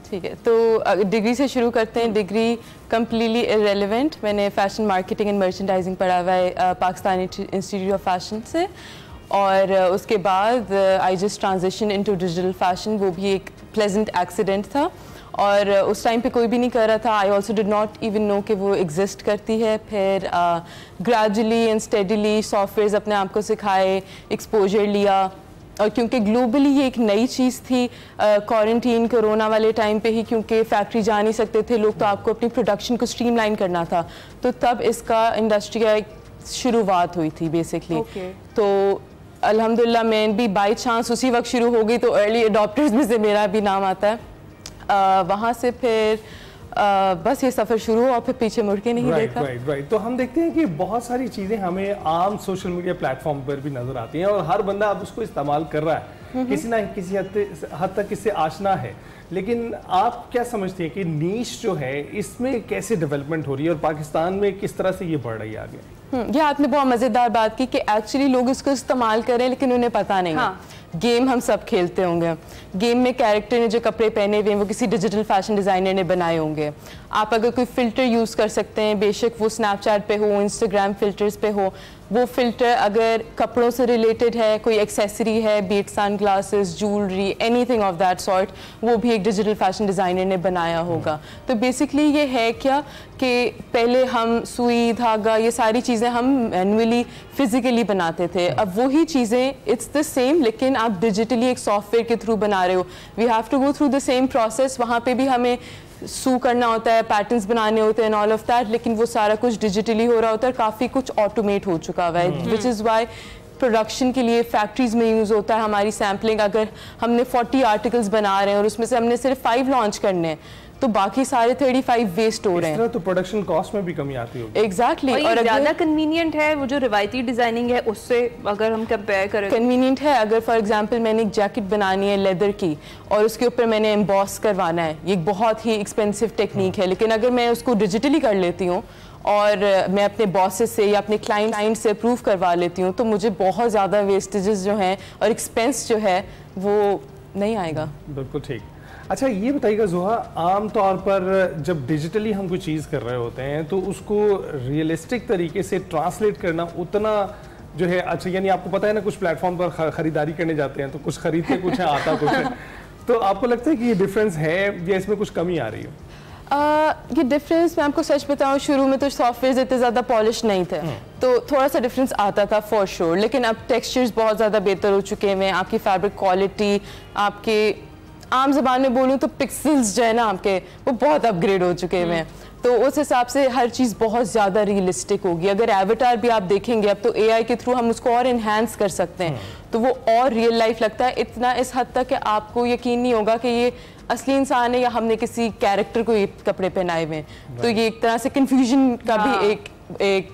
ठीक है, तो डिग्री से शुरू करते हैं। Degree completely irrelevant. मैंने फ़ैशन मार्केटिंग एंड मर्चेंडाइजिंग पढ़ा हुआ है पाकिस्तान इंस्टीट्यूट ऑफ फैशन से, और उसके बाद I just transition into digital fashion. वो भी एक प्लेजेंट एक्सीडेंट था और उस टाइम पे कोई भी नहीं कर रहा था। I also did not even know कि वो एग्जिस्ट करती है। फिर ग्रेजुअली एंड स्टेडीली सॉफ्टवेयर्स अपने आप को सिखाए, एक्सपोजर लिया, और क्योंकि ग्लोबली ये एक नई चीज़ थी, क्वारंटीन कोरोना वाले टाइम पे ही, क्योंकि फैक्ट्री जा नहीं सकते थे लोग, तो आपको अपनी प्रोडक्शन को स्ट्रीमलाइन करना था, तो तब इसका इंडस्ट्री का एक शुरुआत हुई थी बेसिकली। तो अल्हम्दुलिल्लाह मैं भी बाई चांस उसी वक्त शुरू हो गई, तो अर्ली अडॉप्टर्स में से मेरा भी नाम आता है। वहाँ से फिर बस ये सफ़र शुरू हुआ और फिर पीछे मुड़ के नहीं देखा। राइट। तो हम देखते हैं कि बहुत सारी चीज़ें हमें आम सोशल मीडिया प्लेटफॉर्म पर भी नज़र आती हैं और हर बंदा अब उसको इस्तेमाल कर रहा है, किसी ना किसी हद तक इससे आशना है। लेकिन आप क्या समझते हैं कि नीश जो है इसमें कैसे डेवलपमेंट हो रही है और पाकिस्तान में किस तरह से ये बढ़ रही है आगे? ये आपने बहुत मज़ेदार बात की कि एक्चुअली लोग इसको इस्तेमाल करें लेकिन उन्हें पता नहीं है। गेम हम सब खेलते होंगे, गेम में कैरेक्टर ने जो कपड़े पहने हुए हैं वो किसी डिजिटल फैशन डिज़ाइनर ने बनाए होंगे। आप अगर कोई फ़िल्टर यूज़ कर सकते हैं, बेशक वो स्नैपचैट पे हो, इंस्टाग्राम फ़िल्टर्स पे हो, वो फ़िल्टर अगर कपड़ों से रिलेटेड है, कोई एक्सेसरी है, be it sunglasses, jewellery, anything of that sort, वो भी एक डिजिटल फैशन डिज़ाइनर ने बनाया होगा। तो बेसिकली ये है क्या कि पहले हम सुई धागा ये सारी चीज़ें हम मैनुअली फिजिकली बनाते थे, अब वही चीज़ें इट्स द सेम लेकिन आप डिजिटली एक सॉफ्टवेयर के थ्रू बना रहे हो। We have to go through the same process, वहाँ पे भी हमें सू करना होता है, पैटर्न्स बनाने होते हैं, ऑल ऑफ दैट, लेकिन वो सारा कुछ डिजिटली हो रहा होता है, काफ़ी कुछ ऑटोमेट हो चुका हुआ है, विच इज़ वाई प्रोडक्शन के लिए फैक्ट्रीज में यूज़ होता है। हमारी सैम्पलिंग अगर हमने 40 आर्टिकल्स बना रहे हैं और उसमें से हमने सिर्फ 5 लॉन्च करने हैं तो बाकी सारे 35 वेस्ट हो रहे हैं, तो प्रोडक्शन कॉस्ट में भी कमी आती होगी। एग्जैक्टली। और ज़्यादा कन्वीनियंट है वो जो रिवायती डिज़ाइनिंग है उससे अगर हम कंपेयर करें, कन्वीनियंट है। अगर फॉर एग्जांपल मैंने एक जैकेट बनानी है लेदर की और उसके ऊपर मैंने एम्बॉस करवाना है, ये एक बहुत ही एक्सपेंसिव टेक्निक है, लेकिन अगर मैं उसको डिजिटली कर लेती हूँ और मैं अपने बॉसेस से या अपने क्लाइंट से अप्रूव करवा लेती हूँ तो मुझे बहुत ज़्यादा वेस्टेजेस जो हैं और एक्सपेंस जो है वो नहीं आएगा। बिल्कुल ठीक। अच्छा ये बताइएगा ज़ुहा, आम तौर पर जब डिजिटली हम कोई चीज़ कर रहे होते हैं तो उसको रियलिस्टिक तरीके से ट्रांसलेट करना उतना जो है अच्छा, यानी आपको पता है ना कुछ प्लेटफॉर्म पर ख़रीदारी करने जाते हैं तो कुछ खरीदते कुछ है, आता कुछ है, तो आपको लगता है कि ये डिफरेंस है या इसमें कुछ कमी आ रही है? ये डिफरेंस मैं आपको सच बताऊं, शुरू में तो सॉफ्टवेयर इतने ज़्यादा पॉलिश नहीं थे तो थोड़ा सा डिफरेंस आता था फॉर श्योर, लेकिन अब टेक्सचर्स बहुत ज़्यादा बेहतर हो चुके हैं, आपकी फैब्रिक क्वालिटी, आपके आम जबान में बोलूँ तो पिक्सल्स जो है ना आपके वो बहुत अपग्रेड हो चुके हैं, तो उस हिसाब से हर चीज़ बहुत ज़्यादा रियलिस्टिक होगी। अगर एवटार भी आप देखेंगे अब तो AI के थ्रू हम उसको और इन्हांस कर सकते हैं तो वो और रियल लाइफ लगता है, इतना इस हद तक कि आपको यकीन नहीं होगा कि ये असली इंसान है या हमने किसी कैरेक्टर को ये कपड़े पहनाए हुए हैं। तो ये एक तरह से कन्फ्यूजन का भी एक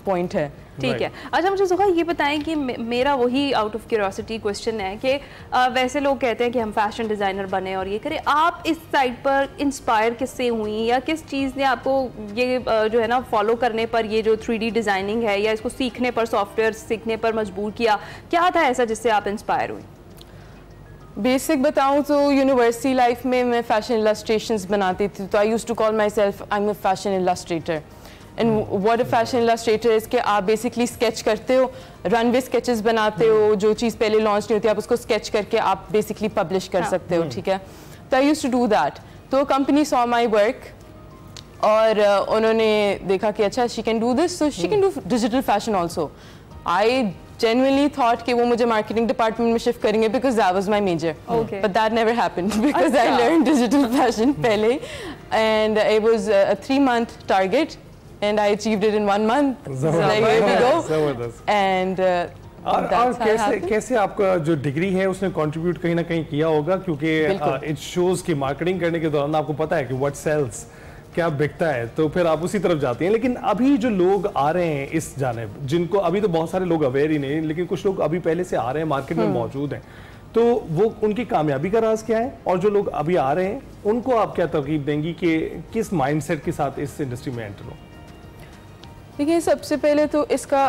पॉइंट है। ठीक है। अच्छा मुझे ज़ुहा ये बताएं कि मेरा वही आउट ऑफ क्यूरियोसिटी क्वेश्चन है कि वैसे लोग कहते हैं कि हम फैशन डिज़ाइनर बने और ये करें, आप इस साइड पर इंस्पायर किससे हुई या किस चीज़ ने आपको ये जो है ना फॉलो करने पर ये जो 3D डिज़ाइनिंग है या इसको सीखने पर, सॉफ्टवेयर सीखने पर मजबूर किया, क्या था ऐसा जिससे आप इंस्पायर हुई? बेसिक बताऊं तो यूनिवर्सिटी लाइफ में मैं फैशन इलस्ट्रेशंस बनाती थी, तो I used to call myself I am a fashion illustrator. And what a fashion illustrator is कि आप बेसिकली स्केच करते हो, रनवे स्केचेस बनाते हो, जो चीज़ पहले लॉन्च नहीं होती आप उसको स्केच करके आप बेसिकली पब्लिश कर सकते हो, ठीक है। तो I used to do that. तो कंपनी सॉ माई वर्क और उन्होंने देखा कि अच्छा she can do this, so she can do digital fashion also. I genuinely thought कि वो मुझे marketing department में shift करेंगे because that was my major. Okay. But that never happened because I learned digital fashion पहले and it was a 3-month target and I achieved it in 1 month. So like here we go. And और कैसे आपका जो degree है उसने contribute कहीं ना कहीं किया होगा, क्योंकि इट शोज कि मार्केटिंग करने के दौरान आपको पता है कि व्हाट सेल्स, क्या बिकता है, तो फिर आप उसी तरफ जाती हैं। लेकिन अभी जो लोग आ रहे हैं इस जानिब, जिनको अभी तो बहुत सारे लोग अवेयर ही नहीं, लेकिन कुछ लोग अभी पहले से आ रहे हैं, मार्केट में मौजूद हैं, तो वो उनकी कामयाबी का राज क्या है? और जो लोग अभी आ रहे हैं उनको आप क्या तरकीब देंगी कि किस माइंडसेट के साथ इस इंडस्ट्री में एंटर हो? देखिए सबसे पहले तो इसका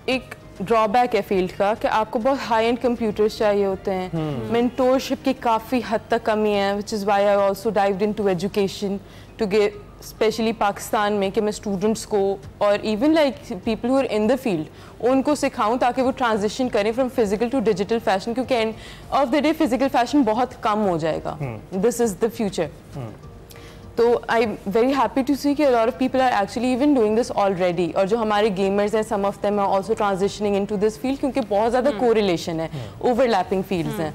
एक ड्रॉबैक है फील्ड का कि आपको बहुत हाई एंड कंप्यूटर्स चाहिए होते हैं, मेंटोरशिप की काफ़ी हद तक कमी है, which is why I also dived into education to get specially Pakistan में कि मैं स्टूडेंट्स को और even like people who are in the field उनको सिखाऊं ताकि वो ट्रांजिशन करें from physical to digital fashion, क्योंकि end of the day physical fashion बहुत कम हो जाएगा, दिस इज़ द फ्यूचर। तो I am very happy to see कि a lot of people are actually even doing this already, और जो हमारे गेमर्स हैं some of them are also transitioning into this field, क्योंकि बहुत ज़्यादा कोरिलेशन है, ओवरलैपिंग फील्ड्स हैं।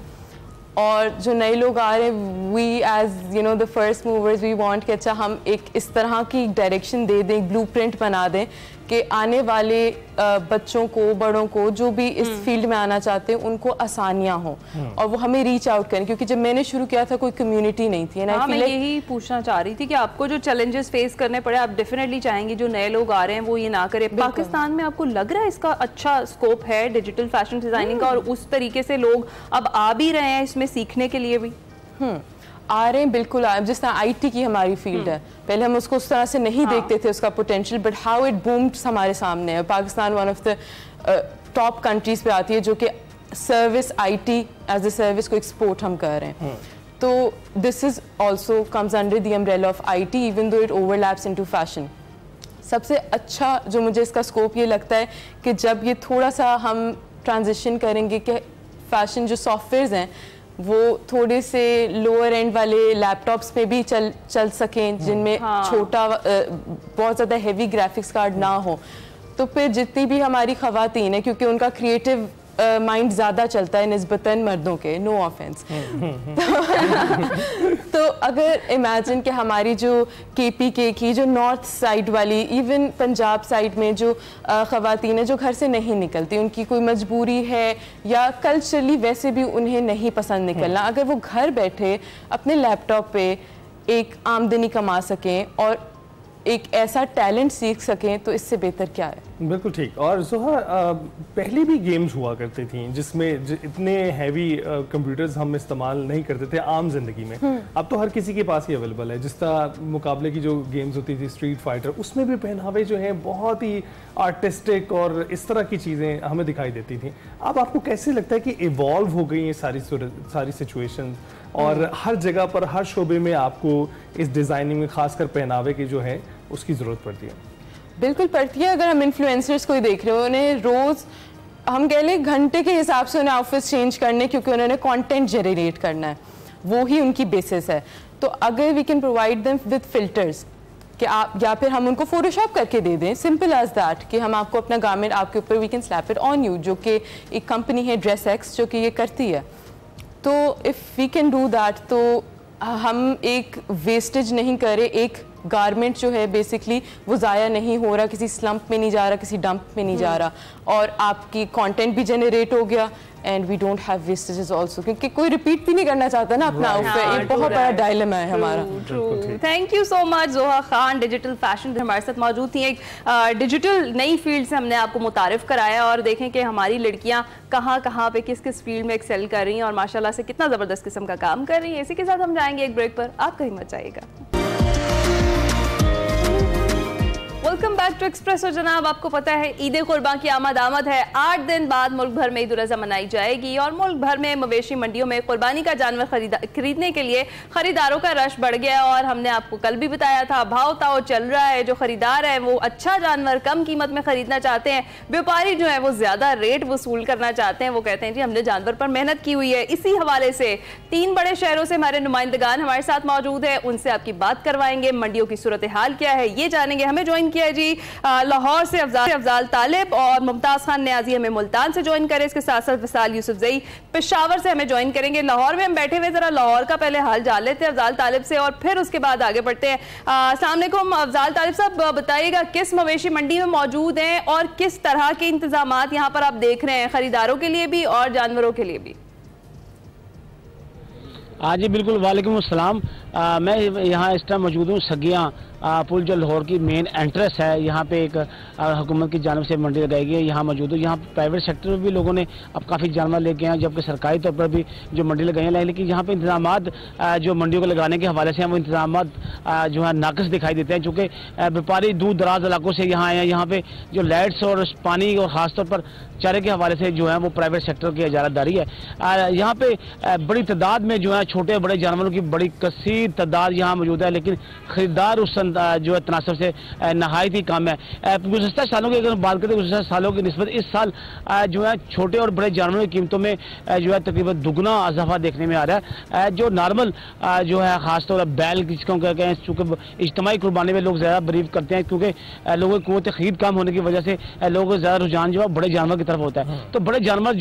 और जो नए लोग आ रहे हैं, we as you know the first movers we want कि अच्छा हम एक इस तरह की डायरेक्शन दे दें, एक ब्लूप्रिंट बना दें कि आने वाले बच्चों को, बड़ों को, जो भी इस फील्ड में आना चाहते हैं उनको आसानियां हों और वो हमें रीच आउट करें, क्योंकि जब मैंने शुरू किया था कोई कम्युनिटी नहीं थी। हाँ, मैं यही पूछना चाह रही थी कि आपको जो चैलेंजेस फेस करने पड़े, आप डेफिनेटली चाहेंगे जो नए लोग आ रहे हैं वो ये ना करें। पाकिस्तान में आपको लग रहा है इसका अच्छा स्कोप है डिजिटल फैशन डिजाइनिंग का, और उस तरीके से लोग अब आ भी रहे हैं इसमें सीखने के लिए भी? आ रहे हैं, बिल्कुल आ रहे हैं। जिस तरह आईटी की हमारी फील्ड है, पहले हम उसको उस तरह से नहीं देखते थे उसका potential, but how it boomed हमारे सामने है। Pakistan one of the top countries पे आती है जो कि service, IT as a service को एक्सपोर्ट हम कर रहे हैं। तो this is also comes under the umbrella of IT, even though it overlaps into fashion. सबसे अच्छा जो मुझे इसका स्कोप ये लगता है कि जब ये थोड़ा सा हम ट्रांजिशन करेंगे कि फैशन जो सॉफ्टवेयर्स हैं वो थोड़े से लोअर एंड वाले लैपटॉप्स पे भी चल सकें, जिनमें छोटा बहुत ज़्यादा हेवी ग्राफिक्स कार्ड ना हो, तो फिर जितनी भी हमारी ख़वातीन है, क्योंकि उनका क्रिएटिव माइंड ज़्यादा चलता है निस्बतन मर्दों के, नो ऑफेंस, तो अगर इमेजिन कि हमारी जो KPK की जो नॉर्थ साइड वाली, इवन पंजाब साइड में जो ख़वातीन है जो घर से नहीं निकलती, उनकी कोई मजबूरी है या कल्चरली वैसे भी उन्हें नहीं पसंद निकलना, अगर वो घर बैठे अपने लैपटॉप पे एक आमदनी कमा सकें और एक ऐसा टैलेंट सीख सकें, तो इससे बेहतर क्या है? बिल्कुल ठीक। और ज़ोहा, पहले भी गेम्स हुआ करती थी जिसमें इतने हैवी कंप्यूटर्स हम इस्तेमाल नहीं करते थे आम जिंदगी में। अब तो हर किसी के पास ही अवेलेबल है। जिस तरह मुकाबले की जो गेम्स होती थी स्ट्रीट फाइटर, उसमें भी पहनावे जो हैं बहुत ही आर्टिस्टिक और इस तरह की चीज़ें हमें दिखाई देती थी। अब आपको कैसे लगता है कि इवॉल्व हो गई ये सारी सिचुएशन, और हर जगह पर, हर शोबे में आपको इस डिज़ाइनिंग में खासकर पहनावे की जो है उसकी ज़रूरत पड़ती है? बिल्कुल पड़ती है। अगर हम इन्फ्लुएंसर्स को ही देख रहे हो, उन्हें रोज़ हम कह लें घंटे के हिसाब से उन्हें आउटफिट्स चेंज करने, क्योंकि उन्होंने कंटेंट जनरेट करना है, वो ही उनकी बेसिस है। तो अगर we can provide them with filters कि आप, या फिर हम उनको फोटोशॉप करके दे दें, सिंपल एज दैट, कि हम आपको अपना गारमेंट आपके ऊपर, we can slap it on you, जो कि एक कंपनी है ड्रेस एक्स जो कि ये करती है। तो if we can do that, तो हम एक वेस्टेज नहीं करे, एक गारमेंट जो है बेसिकली वो ज़ाया नहीं हो रहा, किसी स्लम्प में नहीं जा रहा, किसी डंप में नहीं जा रहा, और आपकी कंटेंट भी जनरेट हो गया, and we don't have wastages also, क्योंकि कोई रिपीट भी नहीं करना चाहता ना अपना आउटफिट। ये बहुत बड़ा डायलेमा है हमारा। Thank you so much Zoha Khan, digital fashion हमारे साथ मौजूद थी। एक डिजिटल नई फील्ड से हमने आपको मुतारिफ कराया, और देखें कि हमारी लड़कियां कहाँ पे किस किस फील्ड में एक्सेल कर रही हैं और माशाल्लाह से कितना ज़बरदस्त किस्म का काम कर रही हैं। इसी के साथ हम जाएंगे एक ब्रेक पर, आप कहीं मत जाइएगा। Welcome back to Express. और जनाब, आपको पता है ईद कुर्बान की आमद है। 8 दिन बाद मुल्क भर में ईद उल अज़हा मनाई जाएगी, और मुल्क भर में मवेशी मंडियों में कुर्बानी का जानवर खरीदने के लिए खरीदारों का रश बढ़ गया। और हमने आपको कल भी बताया था, भाव ताव चल रहा है। जो खरीदार है वो अच्छा जानवर कम कीमत में खरीदना चाहते हैं, व्यापारी जो है वो ज्यादा रेट वसूल करना चाहते हैं। वो कहते हैं जी हमने जानवर पर मेहनत की हुई है। इसी हवाले से 3 बड़े शहरों से हमारे नुमाइंदगान हमारे साथ मौजूद है, उनसे आपकी बात करवाएंगे। मंडियों की सूरत हाल क्या है ये जानेंगे। हमें ज्वाइन किया है जी लाहौर से अफजाल तालिब, और मुमताज खान न्याजी हमें मुल्तान से ज्वाइन करे। इसके साथ साथ विसाल यूसुफजई पेशावर से हमें ज्वाइन करेंगे। लाहौर में हम बैठे हुए, जरा लाहौर का पहले हाल जान लेते हैं अफजाल तालिब से, और फिर उसके बाद आगे बढ़ते हैं। अस्सलाम वालेकुम अफजाल तालिब साहब, बताइएगा किस मवेशी मंडी में मौजूद हैं और किस तरह के इंतजामात यहाँ पर आप देख रहे हैं, खरीदारों के लिए भी और जानवरों के लिए भी? हाँ जी बिल्कुल, वालेकुम अस्सलाम। मैं यहाँ इस टाइम मौजूद हूँ सगियाँ पुल, जो लाहौर की मेन एंट्रेंस है। यहाँ पे एक हुकूमत की जानिब से मंडी लगाई गई है, यहाँ मौजूद हूँ। यहाँ प्राइवेट सेक्टर में भी लोगों ने अब काफ़ी जानवर लेके आए, जबकि सरकारी तौर पर भी जो मंडी लगाई है, लेकिन यहाँ पे इंतजामात जो मंडियों को लगाने के हवाले से हम इंतजामात जो है नाकस दिखाई देते हैं, चूँकि व्यापारी दूर दराज इलाकों से यहाँ आए हैं। यहाँ पे जो लाइट्स और पानी और ख़ासतौर पर चारे के हवाले से जो है वो प्राइवेट सेक्टर की इजारातदारी है। यहाँ पे बड़ी तादाद में जो है छोटे बड़े जानवरों की बड़ी कसीर की तादाद यहाँ मौजूद है, लेकिन ख़रीदार उस जो है तनासब से नहायत ही कम है। गुज़श्ता सालों की अगर बात करें, गुज़श्ता सालों की निस्बत इस साल जो है छोटे और बड़े जानवरों की कीमतों में जो है तकरीबन दुगना इजाफा देखने में आ रहा है। जो नॉर्मल जो है ख़ासतौर पर बैल जिसको कहते हैं, चूँकि इज्तिमाई कुर्बानी में लोग ज़्यादा बिलीव करते हैं, क्योंकि लोगों की क़ुव्वत ख़रीद कम होने की वजह से लोगों को ज़्यादा रुझान जो है बड़े जानवर की तरफ होता है। तो बड़े जानवर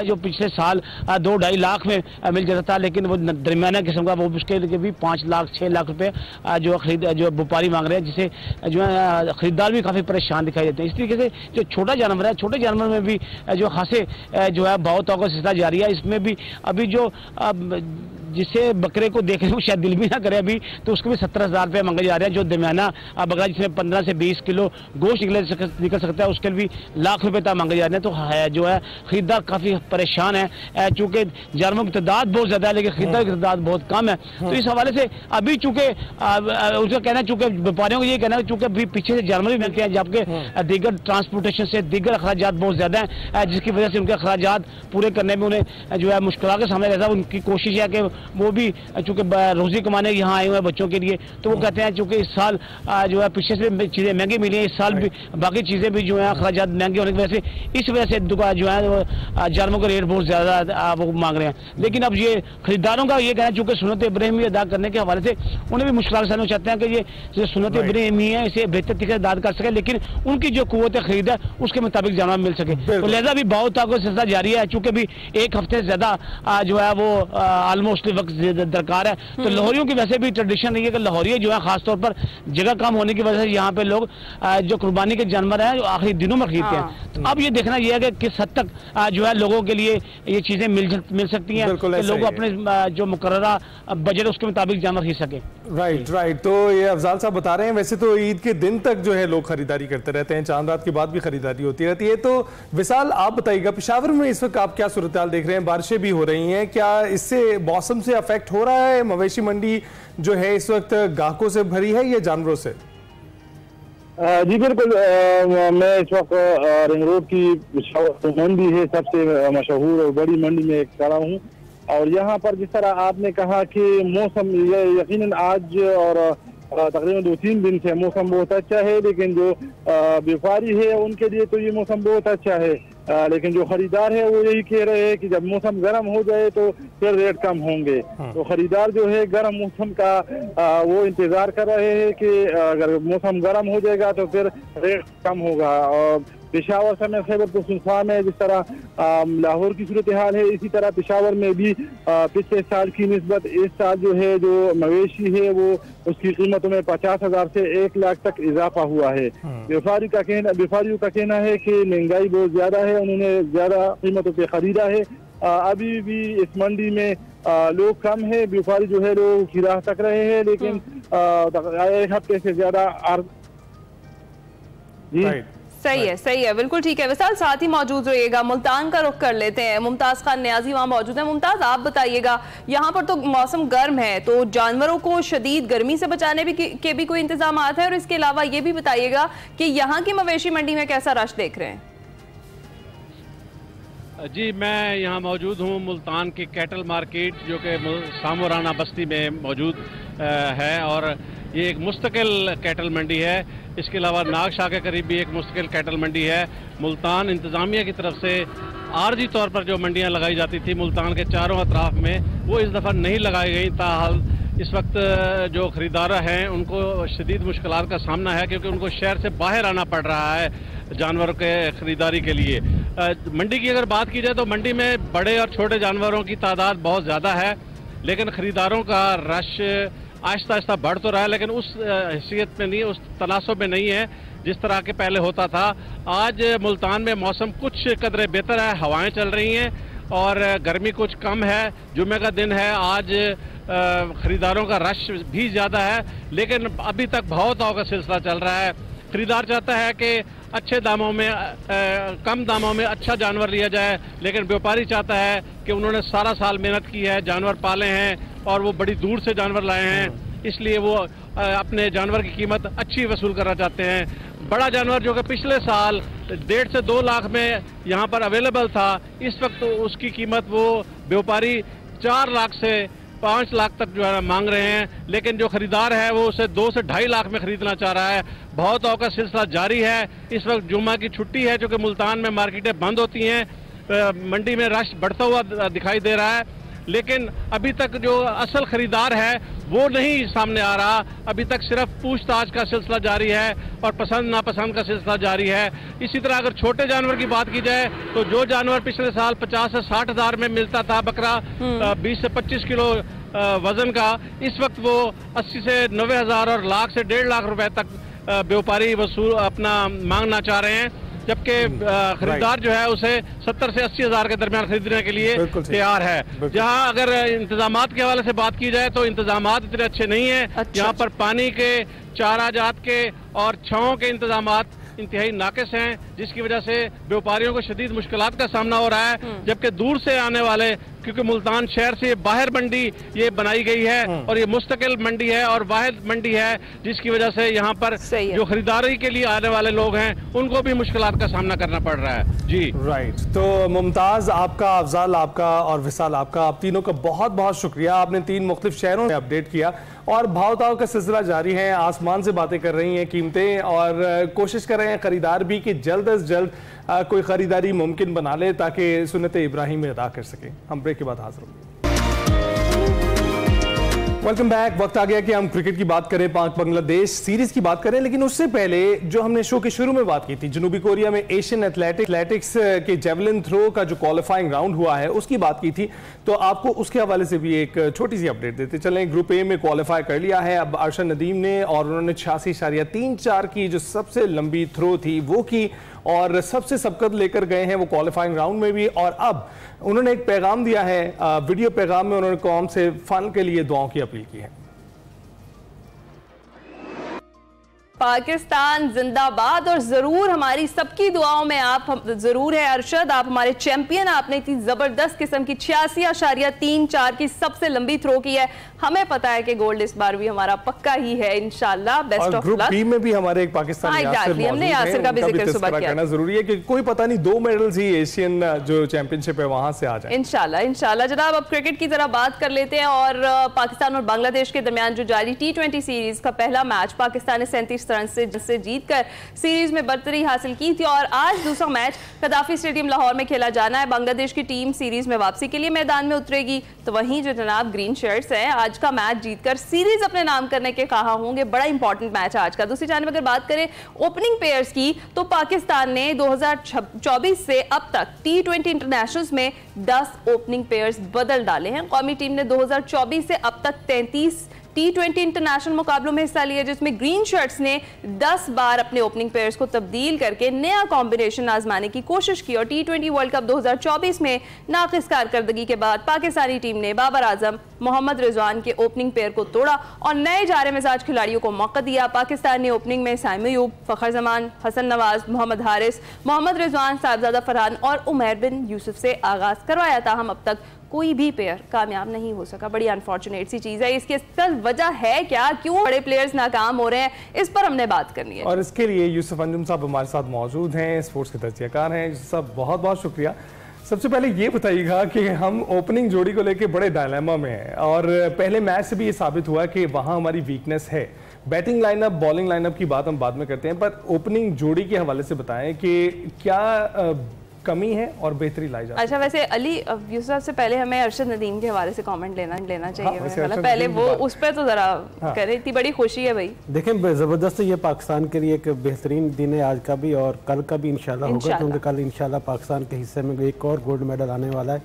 जो पिछले साल 2-2.5 लाख में मिल जाता था, लेकिन वो दरमियाना किस्म का, वो उसके लिए भी 5 लाख 6 लाख रुपए जो व्यापारी मांग रहे हैं, जिसे जो है खरीदार भी काफ़ी परेशान दिखाई देते हैं। इस तरीके से जो छोटा जानवर है, छोटे जानवर में भी जो खासे जो है बहुत का सिलसिला जारी है। इसमें भी अभी जो जिसे बकरे को देखने को शायद दिल भी ना करे अभी, तो उसको भी 70,000 रुपये मांगे जा रहे हैं। जो दरमियाना बकरा जिसमें 15 से 20 किलो गोश्त निकल सकता है, उसके लिए भी लाख रुपए तक मांगे जा रहे हैं। तो जो है खरीदार काफ़ी परेशान है, चूँकि जानवरों की तादाद बहुत ज़्यादा है लेकिन खरीदार की तादाद बहुत कम है। तो इस हवाले से अभी चूँकि उसका कहना है, चूँकि व्यापारियों को ये कहना है चूँकि अभी पीछे से जानवर भी मिलते हैं, जबकि दीगर ट्रांसपोर्टेशन से दीगर अखराजात बहुत ज़्यादा हैं, जिसकी वजह से उनके अखराजात पूरे करने में उन्हें जो है मुश्किल के सामने रहता है। उनकी कोशिश है कि वो भी चूँकि रोजी कमाने यहाँ आए हुए हैं बच्चों के लिए, तो वो कहते हैं चूँकि इस साल जो है पीछे से चीज़ें महंगी मिली हैं, इस साल भी बाकी चीज़ें भी जो है अखराजात महंगे होने की वजह से इस वजह से जो है जानवरों का रेट बहुत ज़्यादा वो मांग रहे हैं। लेकिन अब ये खरीदारों का ये कहना है चूँकि सुन्नत इब्राहिमी अदा करने के हवाले से उन्हें भी मुश्किल के सामने चाहते हैं कि ये सुन्नत इब्राहिमी है, इसे बेहतर तरीके से अदा कर सके, लेकिन उनकी जो कुव्वत खरीद है उसके मुताबिक जानवर मिल सके। तो लिहाजा भी बहुत का सिलसिला जारी है, चूँकि भी 1 हफ्ते से ज़्यादा जो है वो ऑलमोस्ट वक्त दरकार है। तो लाहौरियों की वैसे भी ट्रेडिशन रही है कि लाहौरी जो है खासतौर पर जगह कम होने की वजह से यहाँ पे लोग जो कुर्बानी के जानवर हैं जो आखिरी दिनों में खरीदते हैं। तो अब ये देखना यह है कि किस हद तक जो है लोगों के लिए ये चीजें मिल सकती हैं कि लोग अपने जो मुकर्ररा बजट उसके मुताबिक जानवर खरीद सके। राइट। तो ये अफजाल साहब बता रहे हैं, वैसे तो ईद के दिन तक जो है लोग खरीदारी करते रहते हैं, चांद रात के बाद भी खरीदारी होती रहती है। तो विशाल आप बताइएगा, पेशावर में इस वक्त आप क्या सूरत हाल देख रहे हैं? बारिशें भी हो रही हैं, क्या इससे मौसम से अफेक्ट हो रहा है? मवेशी मंडी जो है इस वक्त ग्राहकों से भरी है या जानवरों से? जी बिल्कुल, मैं इस वक्त रिंग रोड की मंडी है, सबसे मशहूर और बड़ी मंडी में खड़ा हूँ। और यहाँ पर जिस तरह आपने कहा कि मौसम यकीनन आज और तकरीबन 2-3 दिन से मौसम बहुत अच्छा है, लेकिन जो व्यापारी है उनके लिए तो ये मौसम बहुत अच्छा है, लेकिन जो खरीदार है वो यही कह रहे हैं कि जब मौसम गर्म हो जाए तो फिर रेट कम होंगे। तो खरीदार जो है गर्म मौसम का वो इंतजार कर रहे हैं कि अगर मौसम गर्म हो जाएगा तो फिर रेट कम होगा। और पेशावर समेत खैबर पख्तूनख्वा में जिस तरह लाहौर की सूरत हाल है, इसी तरह पेशावर में भी पिछले साल की निस्बत इस साल जो है जो मवेशी है वो उसकी कीमतों में 50,000 से 1 लाख तक इजाफा हुआ है। व्यापारियों का कहना है कि महंगाई बहुत ज्यादा है, उन्होंने ज्यादा कीमतों पे खरीदा है। अभी भी इस मंडी में लोग कम है, व्यापारी जो है लोगों की राह तक रहे हैं, लेकिन 1 हफ्ते से ज्यादा सही है, बिल्कुल ठीक है। विशाल साथ ही मौजूद रहिएगा, मुल्तान का रुख कर लेते हैं। मुमताज खान न्याजी वहाँ मौजूद है। मुमताज आप बताइएगा, यहाँ पर तो मौसम गर्म है, तो जानवरों को शदीद गर्मी से बचाने के भी कोई इंतजाम है? और इसके अलावा ये भी बताइएगा कि यहाँ की मवेशी मंडी में कैसा रश देख रहे हैं? जी मैं यहाँ मौजूद हूँ मुल्तान की कैटल मार्केट जो कि सामोराना बस्ती में मौजूद है, और ये एक मुस्तकिल कैटल मंडी है। इसके अलावा नागशाह के करीब भी एक मुस्तकिल कैटल मंडी है। मुल्तान इंतज़ामिया की तरफ से आर्जी तौर पर जो मंडियाँ लगाई जाती थी मुल्तान के चारों अतराफ में, वो इस दफ़ा नहीं लगाई गई। ताहाल इस वक्त जो ख़रीदार हैं उनको शदीद मुश्किलात का सामना है, क्योंकि उनको शहर से बाहर आना पड़ रहा है जानवरों के ख़रीदारी के लिए। मंडी की अगर बात की जाए तो मंडी में बड़े और छोटे जानवरों की तादाद बहुत ज़्यादा है, लेकिन ख़रीदारों का रश आहिस्ता आहिस्ता बढ़ तो रहा है, लेकिन उस हैसियत में नहीं, उस तनासब में नहीं है जिस तरह के पहले होता था। आज मुल्तान में मौसम कुछ कदरे बेहतर है, हवाएं चल रही हैं और गर्मी कुछ कम है। जुम्मे का दिन है, आज खरीदारों का रश भी ज़्यादा है, लेकिन अभी तक बहुत का सिलसिला चल रहा है। खरीदार चाहता है कि अच्छे दामों में कम दामों में अच्छा जानवर लिया जाए, लेकिन व्यापारी चाहता है कि उन्होंने सारा साल मेहनत की है, जानवर पाले हैं और वो बड़ी दूर से जानवर लाए हैं, इसलिए वो अपने जानवर की कीमत अच्छी वसूल करना चाहते हैं। बड़ा जानवर जो कि पिछले साल 1.5 से 2 लाख में यहाँ पर अवेलेबल था, इस वक्त उसकी कीमत वो व्यापारी 4 लाख से 5 लाख तक जो है मांग रहे हैं, लेकिन जो खरीदार है वो उसे 2 से 2.5 लाख में खरीदना चाह रहा है। बहुत का सिलसिला जारी है। इस वक्त जुम्मा की छुट्टी है, जो कि मुल्तान में मार्केटें बंद होती हैं, मंडी में रश बढ़ता हुआ दिखाई दे रहा है, लेकिन अभी तक जो असल खरीदार है वो नहीं सामने आ रहा। अभी तक सिर्फ पूछताछ का सिलसिला जारी है और पसंद नापसंद का सिलसिला जारी है। इसी तरह अगर छोटे जानवर की बात की जाए तो जो जानवर पिछले साल 50 से 60 हज़ार में मिलता था बकरा 20 से 25 किलो वजन का, इस वक्त वो 80 से 90 हज़ार और लाख से 1.5 लाख रुपए तक व्यापारी वसूल अपना मांगना चाह रहे हैं, जबकि खरीदार जो है उसे 70 से 80 हज़ार के दरमियान खरीदने के लिए तैयार है। जहां अगर इंतजामात के हवाले से बात की जाए तो इंतजामात इतने अच्छे नहीं है। यहाँ पर पानी के, चारा जात के और छांव के इंतजामात इंतहाई नाकिस हैं, जिसकी वजह से व्यापारियों को शदीद मुश्किलात का सामना हो रहा है। जबकि दूर से आने वाले, क्योंकि मुल्तान शहर से बाहर मंडी ये बनाई गई है और ये मुस्तकिल मंडी है और वाहिद मंडी है, जिसकी वजह से यहाँ पर जो खरीदारी के लिए आने वाले लोग हैं उनको भी मुश्किलात का सामना करना पड़ रहा है। जी राइट। तो मुमताज आपका, अफजाल आपका और विशाल आपका, आप तीनों का बहुत बहुत शुक्रिया। आपने 3 मुख्तलिफ शहरों में अपडेट किया और भाव ताव का सिलसिला जारी है। आसमान से बातें कर रही हैं कीमतें और कोशिश कर रहे हैं खरीदार भी कि जल्द अज जल्द कोई खरीदारी मुमकिन बना ले ताकि सुन्नत इब्राहिम में अदा कर सके। हम ब्रेक के बाद हाजिर होंगे। Welcome back. वक्त आ गया कि हम क्रिकेट की बात करें, पाक बांग्लादेश सीरीज की बात करें, लेकिन उससे पहले जो हमने शो के शुरू में बात की थी, जनूबी कोरिया में एशियन एथलेटिक्स के जेवलिन थ्रो का जो क्वालिफाइंग राउंड हुआ है उसकी बात की थी, तो आपको उसके हवाले से भी एक छोटी सी अपडेट देते चलें। ग्रुप ए में क्वालिफाई कर लिया है अब अरशद नदीम ने, और उन्होंने 86.34 की जो सबसे लंबी थ्रो थी वो की और सबसे सबकत लेकर गए हैं वो क्वालिफाइंग राउंड में भी। और अब उन्होंने एक पैगाम दिया है, वीडियो पैगाम में उन्होंने कौम से फाइनल के लिए दुआओं की अपील की है। पाकिस्तान जिंदाबाद और जरूर हमारी सबकी दुआओं में आप जरूर है अरशद, आप हमारे चैंपियन। आपने इतनी जबरदस्त किस्म की 86.34 की सबसे लंबी थ्रो की है। हमें पता है कि गोल्ड इस बार भी हमारा पक्का ही है इंशाल्लाह। Best of luck. Group B में भी हमारे एक पाकिस्तानी हमने यासिर का भी जिक्र सुबह किया, करना जरूरी है कि कोई पता नहीं 2 मेडल्स ही एशियन जो चैंपियनशिप है वहां से आ जाए इंशाल्लाह। जनाब अब क्रिकेट की जरा बात कर लेते हैं और पाकिस्तान और बांग्लादेश के दरमियान जो जारी T20 सीरीज का पहला मैच पाकिस्तान ने 37 रन से जीतकर सीरीज में बरतरी हासिल की थी और आज दूसरा मैच कदाफी स्टेडियम लाहौर में खेला जाना है। बांग्लादेश की टीम सीरीज में वापसी के लिए मैदान में उतरेगी, तो वहीं जो जनाब ग्रीन शर्ट्स हैं आज का मैच जीतकर सीरीज अपने नाम करने के कहा होंगे। बड़ा इंपॉर्टेंट मैच है आज का। दूसरी जानब अगर बात करें ओपनिंग पेयर्स की, तो पाकिस्तान ने 2024 से अब तक T20 इंटरनेशनल्स में 10 ओपनिंग पेयर्स बदल डाले हैं। कौमी टीम ने 2024 से अब तक 33 T20 इंटरनेशनल मुकाबलों में हिस्सा लिया, जिसमें ग्रीन शर्ट्स ने 10 बार अपने ओपनिंग पेयर्स को तब्दील करके नया कॉम्बिनेशन आजमाने की कोशिश की। और T20 वर्ल्ड कप 2024 में नाकिस कारकर्दगी के बाद पाकिस्तानी टीम ने बाबर आजम, मोहम्मद रिजवान के ओपनिंग पेयर को तोड़ा और नए जारे मिजाज खिलाड़ियों को मौका दिया। पाकिस्तान ने ओपनिंग में साइम अयूब, फखर जमान, हसन नवाज, मोहम्मद हारिस, मोहम्मद रिजवान, साहबजादा फरहान और उमैर बिन यूसुफ से आगाज करवाया था। हम अब तक कोई भी प्लेयर कामयाब नहीं हो सका। बड़ी अनफॉर्चुनेट सी चीज है। इसकी वजह है क्या, क्यों बड़े प्लेयर्स नाकाम हो रहे हैं, इस पर हमने बात करनी है। और इसके लिए यूसुफ अंजुम साहब हमारे साथ मौजूद हैं, स्पोर्ट्स के तजज़ियाकार हैं। सब बहुत बहुत शुक्रिया। सबसे पहले ये बताइएगा कि हम ओपनिंग जोड़ी को लेकर बड़े डायलेमा में हैं और पहले मैच से भी ये साबित हुआ कि वहाँ हमारी वीकनेस है। बैटिंग लाइनअप, बॉलिंग लाइनअप की बात हम बाद में करते हैं, पर ओपनिंग जोड़ी के हवाले से बताएं कि क्या कमी है और बेहतरी लाई जाए। अच्छा, वैसे अली यूसुफ से पहले हमें अरशद नदीम के हवाले से कमेंट लेना चाहिए। मतलब पहले वो उस पर तो जरा करें। इतनी बड़ी खुशी है भाई। देखें, जबरदस्त ये पाकिस्तान के लिए एक बेहतरीन दिन है आज का भी और कल का भी इंशाल्लाह होगा, क्योंकि कल इंशाल्लाह पाकिस्तान के हिस्से में एक और गोल्ड मेडल आने वाला है।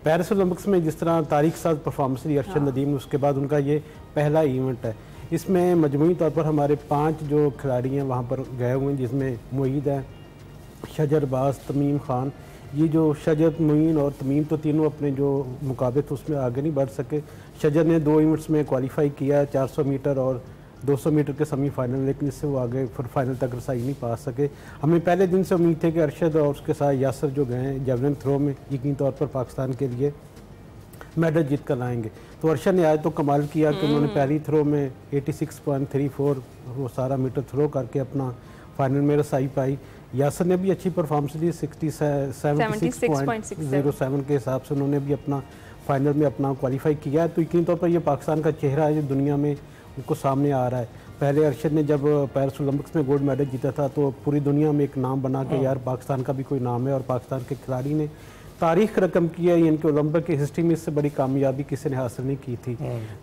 पेरिस ओलंपिक्स में जिस तरह तारीख साज परफॉर्मेंस रही अरशद नदीम, उसके बाद उनका ये पहला इवेंट है। इसमें मजमूई तौर पर हमारे 5 जो खिलाड़ी हैं वहाँ पर गए हुए हैं, जिसमें मुईद है, शजरबाज, तमीम खान। ये जो शजर, मुईन और तमीम तो तीनों अपने जो मुकाबले थे उसमें आगे नहीं बढ़ सके। शजर ने 2 इवेंट्स में क्वालिफाई किया, 400 मीटर और 200 मीटर के सेमीफाइनल, लेकिन इससे वो आगे फिर फाइनल तक रसाई नहीं पा सके। हमें पहले दिन से उम्मीद थी कि अरशद और उसके साथ यासर जो गए हैं जेवलिन थ्रो में यकीनी तौर पर पाकिस्तान के लिए मेडल जीत कर लाएंगे। तो अरशद ने आज तो कमाल किया कि उन्होंने पहली थ्रो में 86.34 वो सारा मीटर थ्रो करके अपना फाइनल में रसाई पाई। यासर ने भी अच्छी परफॉर्मेंस दी, 76.07 के हिसाब से उन्होंने भी अपना फाइनल में अपना क्वालिफाई किया है। तो यकीनी तौर पर ये पाकिस्तान का चेहरा है जो दुनिया में उनको सामने आ रहा है। पहले अरशद ने जब पेरिस ओलंपिक्स में गोल्ड मेडल जीता था तो पूरी दुनिया में एक नाम बना के यार पाकिस्तान का भी कोई नाम है, और पाकिस्तान के खिलाड़ी ने तारीख रकम की है। इनके ओलंपिक की हिस्ट्री में इससे बड़ी कामयाबी किसी ने हासिल नहीं की थी।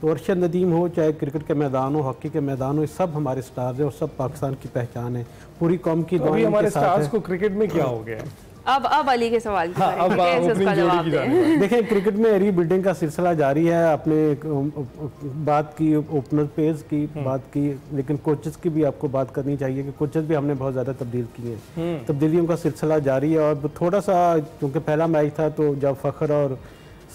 तो अरशद नदीम हो, चाहे क्रिकेट के मैदान हो, हॉकी के मैदान हो, ये सब हमारे स्टार्स हैं और सब पाकिस्तान की पहचान है। पूरी कौम की दुआएं हमारे इनके साथ स्टार्स है। को क्रिकेट में क्या हो गया? अब अली के सवाल की अब उसका जवाब दें। देखिए क्रिकेट में रीबिल्डिंग का सिलसिला जारी है। आपने बात की ओपनर पेस की बात की, लेकिन कोचेस की भी आपको बात करनी चाहिए कि कोचेस भी हमने बहुत ज़्यादा तब्दील किए हैं। तब्दीलियों का सिलसिला जारी है। और थोड़ा सा क्योंकि पहला मैच था तो जब फ़खर और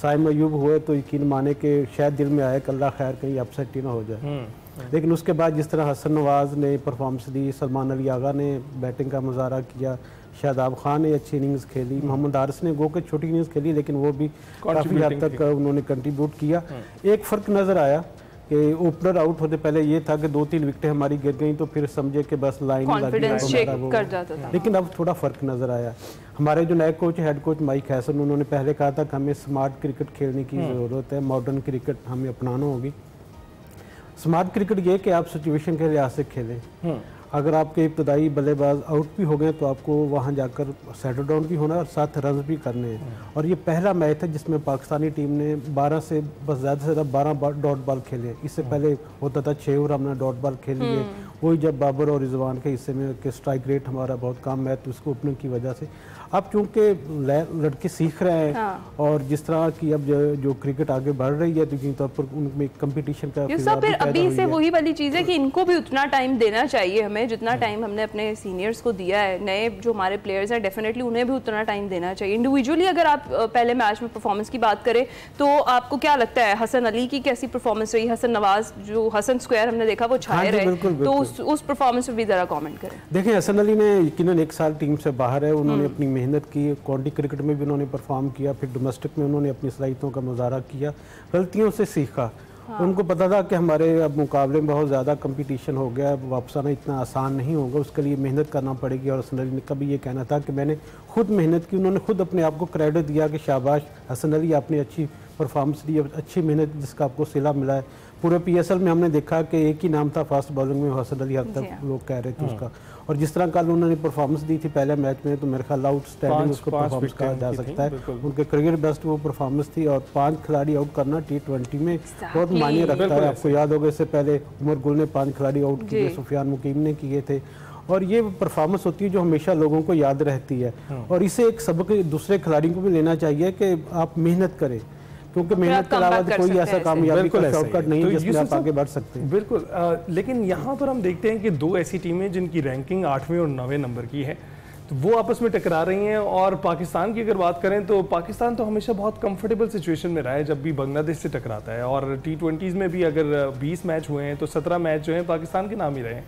साइम अयूब हुए तो यकीन माने कि शायद दिल में आया कि अल्लाह खैर कहीं अपसेट ही ना हो जाए। लेकिन उसके बाद जिस तरह हसन नवाज़ ने परफॉर्मेंस दी, सलमान अली आगा ने बैटिंग का मुजाहरा किया, शादाब खान ने अच्छी इनिंग्स खेली, मोहम्मद हारिस ने गो के छोटी इनिंग्स खेली लेकिन वो भी काफ़ी हद तक उन्होंने कंट्रीब्यूट किया। एक फ़र्क नज़र आया कि ओपनर आउट होते पहले ये था कि 2-3 विकेटें हमारी गिर गई तो फिर समझे कि बस लाइन कर जाता था। लेकिन अब थोड़ा फ़र्क नज़र आया। हमारे जो नए coach head coach mic Hesson, उन्होंने पहले कहा था कि हमें स्मार्ट क्रिकेट खेलने की ज़रूरत है, मॉडर्न क्रिकेट हमें अपनाना होगी। स्मार्ट क्रिकेट ये कि आप सिचुएशन के लिहाज से खेलें। अगर आपके इब्तदाई बल्लेबाज आउट भी हो गए तो आपको वहाँ जाकर सेटल डाउन भी होना है और 7 रन भी करने हैं। और ये पहला मैच है जिसमें पाकिस्तानी टीम ने 12 से बस ज़्यादा से ज़्यादा 12 डॉट बॉल खेले। इससे पहले होता था 6 ओवर हमने डॉट बॉल खेली है। वही जब बाबर और रिजवान के हिस्से में कि स्ट्राइक रेट हमारा बहुत कम है तो उसको ओपनिंग की वजह से अब चूँकि लड़के सीख रहे हैं और जिस तरह की अब जो क्रिकेट आगे बढ़ रही है तो यकीनी तौर पर उनमें कंपटीशन का फिर अभी से वही वाली चीज़ है कि इनको भी उतना टाइम देना चाहिए हमें जितना टाइम हमने अपने सीनियर्स को दिया है। नए जो हमारे प्लेयर्स हैं डेफिनेटली उन्हें भी उतना टाइम देना चाहिए। इंडिविजुअली अगर आप पहले मैच में परफॉर्मेंस की बात करें तो आपको क्या लगता है हसन अली की कैसी परफॉर्मेंस रही? हसन नवाज जो हसन स्क्वायर हमने देखा वो छाए रहे, तो उस परफॉर्मेंस पर भी ज़रा कॉमेंट करें। देखिए हसन अली ने यकीनन 1 साल टीम से बाहर है, उन्होंने अपनी मेहनत की, काउंटी क्रिकेट में भी उन्होंने परफॉर्म किया, फिर डोमेस्टिक में उन्होंने अपनी सलाहियतों का मुजाहरा किया, गलतियों से सीखा। उनको पता था कि हमारे अब मुकाबले में बहुत ज़्यादा कंपटीशन हो गया, वापस आना इतना आसान नहीं होगा, उसके लिए मेहनत करना पड़ेगी। और हसन अली ने कभी ये कहना था कि मैंने खुद मेहनत की, उन्होंने खुद अपने आप को क्रेडिट दिया कि शाबाश हसन अली आपने अच्छी परफॉर्मेंस दी, अच्छी मेहनत जिसका आपको सिला मिला है। पूरे PSL में हमने देखा कि एक ही नाम था फास्ट बॉलिंग में हसन अली, हद तक लोग कह रहे थे उसका। और जिस तरह कल उन्होंने परफॉर्मेंस दी थी पहले मैच में तो मेरे ख्याल आउटस्टैंडिंग उसको परफॉर्मेंस कहा जा सकता है। उनके करियर बेस्ट वो परफॉर्मेंस थी। और 5 खिलाड़ी आउट करना T20 में बहुत मायने रखता है। आपको याद होगा इससे पहले उमर गुल ने 5 खिलाड़ी आउट किए, सुफियान मुकीम ने किए थे। और ये परफॉर्मेंस होती है जो हमेशा लोगों को याद रहती है। और इसे एक सबक दूसरे खिलाड़ियों को भी लेना चाहिए कि आप मेहनत करें, क्योंकि मेहनत के अलावा कोई ऐसा कामयाबी का शॉर्टकट नहीं है जिसमें आप आगे बढ़ सकते हैं। बिल्कुल। लेकिन यहाँ पर हम देखते हैं कि 2 ऐसी टीमें जिनकी रैंकिंग 8वें और 9वें नंबर की है तो वो आपस में टकरा रही हैं। और पाकिस्तान की अगर बात करें तो पाकिस्तान तो हमेशा बहुत कंफर्टेबल सिचुएशन में रहा है जब भी बांग्लादेश से टकराता है। और T20s में भी अगर 20 मैच हुए हैं तो 17 मैच जो हैं पाकिस्तान के नाम ही रहे हैं।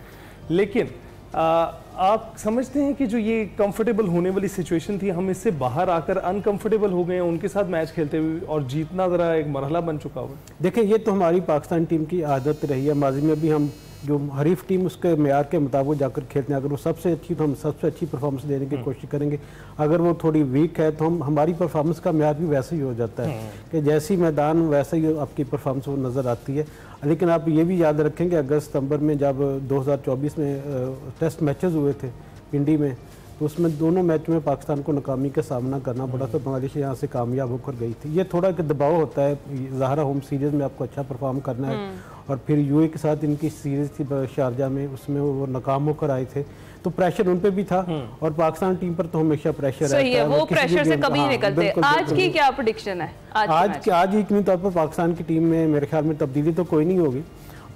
लेकिन आप समझते हैं कि जो ये कंफर्टेबल होने वाली सिचुएशन थी हम इससे बाहर आकर अनकंफर्टेबल हो गए हैं उनके साथ मैच खेलते हुए और जीतना ज़रा एक मरहला बन चुका हुआ? देखिए ये तो हमारी पाकिस्तान टीम की आदत रही है। माजी में भी हम जो हरीफ टीम उसके मेयार के मुताबिक जाकर खेलते हैं, अगर वो सबसे अच्छी तो हम सबसे अच्छी परफॉर्मेंस देने की कोशिश करेंगे। अगर वो थोड़ी वीक है तो हमारी परफॉर्मेंस का मेयार भी वैसे ही हो जाता है कि जैसी मैदान वैसे ही आपकी परफॉर्मेंस वो नज़र आती है। लेकिन आप ये भी याद रखें कि अगस्त सितंबर में जब 2024 में टेस्ट मैचेस हुए थे पिंडी में तो उसमें दोनों मैच में पाकिस्तान को नाकामी का सामना करना पड़ा था। बांग्लादेश यहाँ से कामयाब होकर गई थी। ये थोड़ा एक दबाव होता है, ज़ाहरा होम सीरीज़ में आपको अच्छा परफॉर्म करना है और फिर UAE के साथ इनकी सीरीज़ थी शारजा में, उसमें वो नाकाम होकर आए थे तो प्रेशर उन पे भी था। और पाकिस्तान टीम पर तो हमेशा प्रेशर रहता है, वो प्रेशर से कभी नहीं निकलते। आज की क्या प्रेडिक्शन है? आज यकीनी तौर पर पाकिस्तान की टीम में मेरे ख्याल में तब्दीली तो कोई नहीं होगी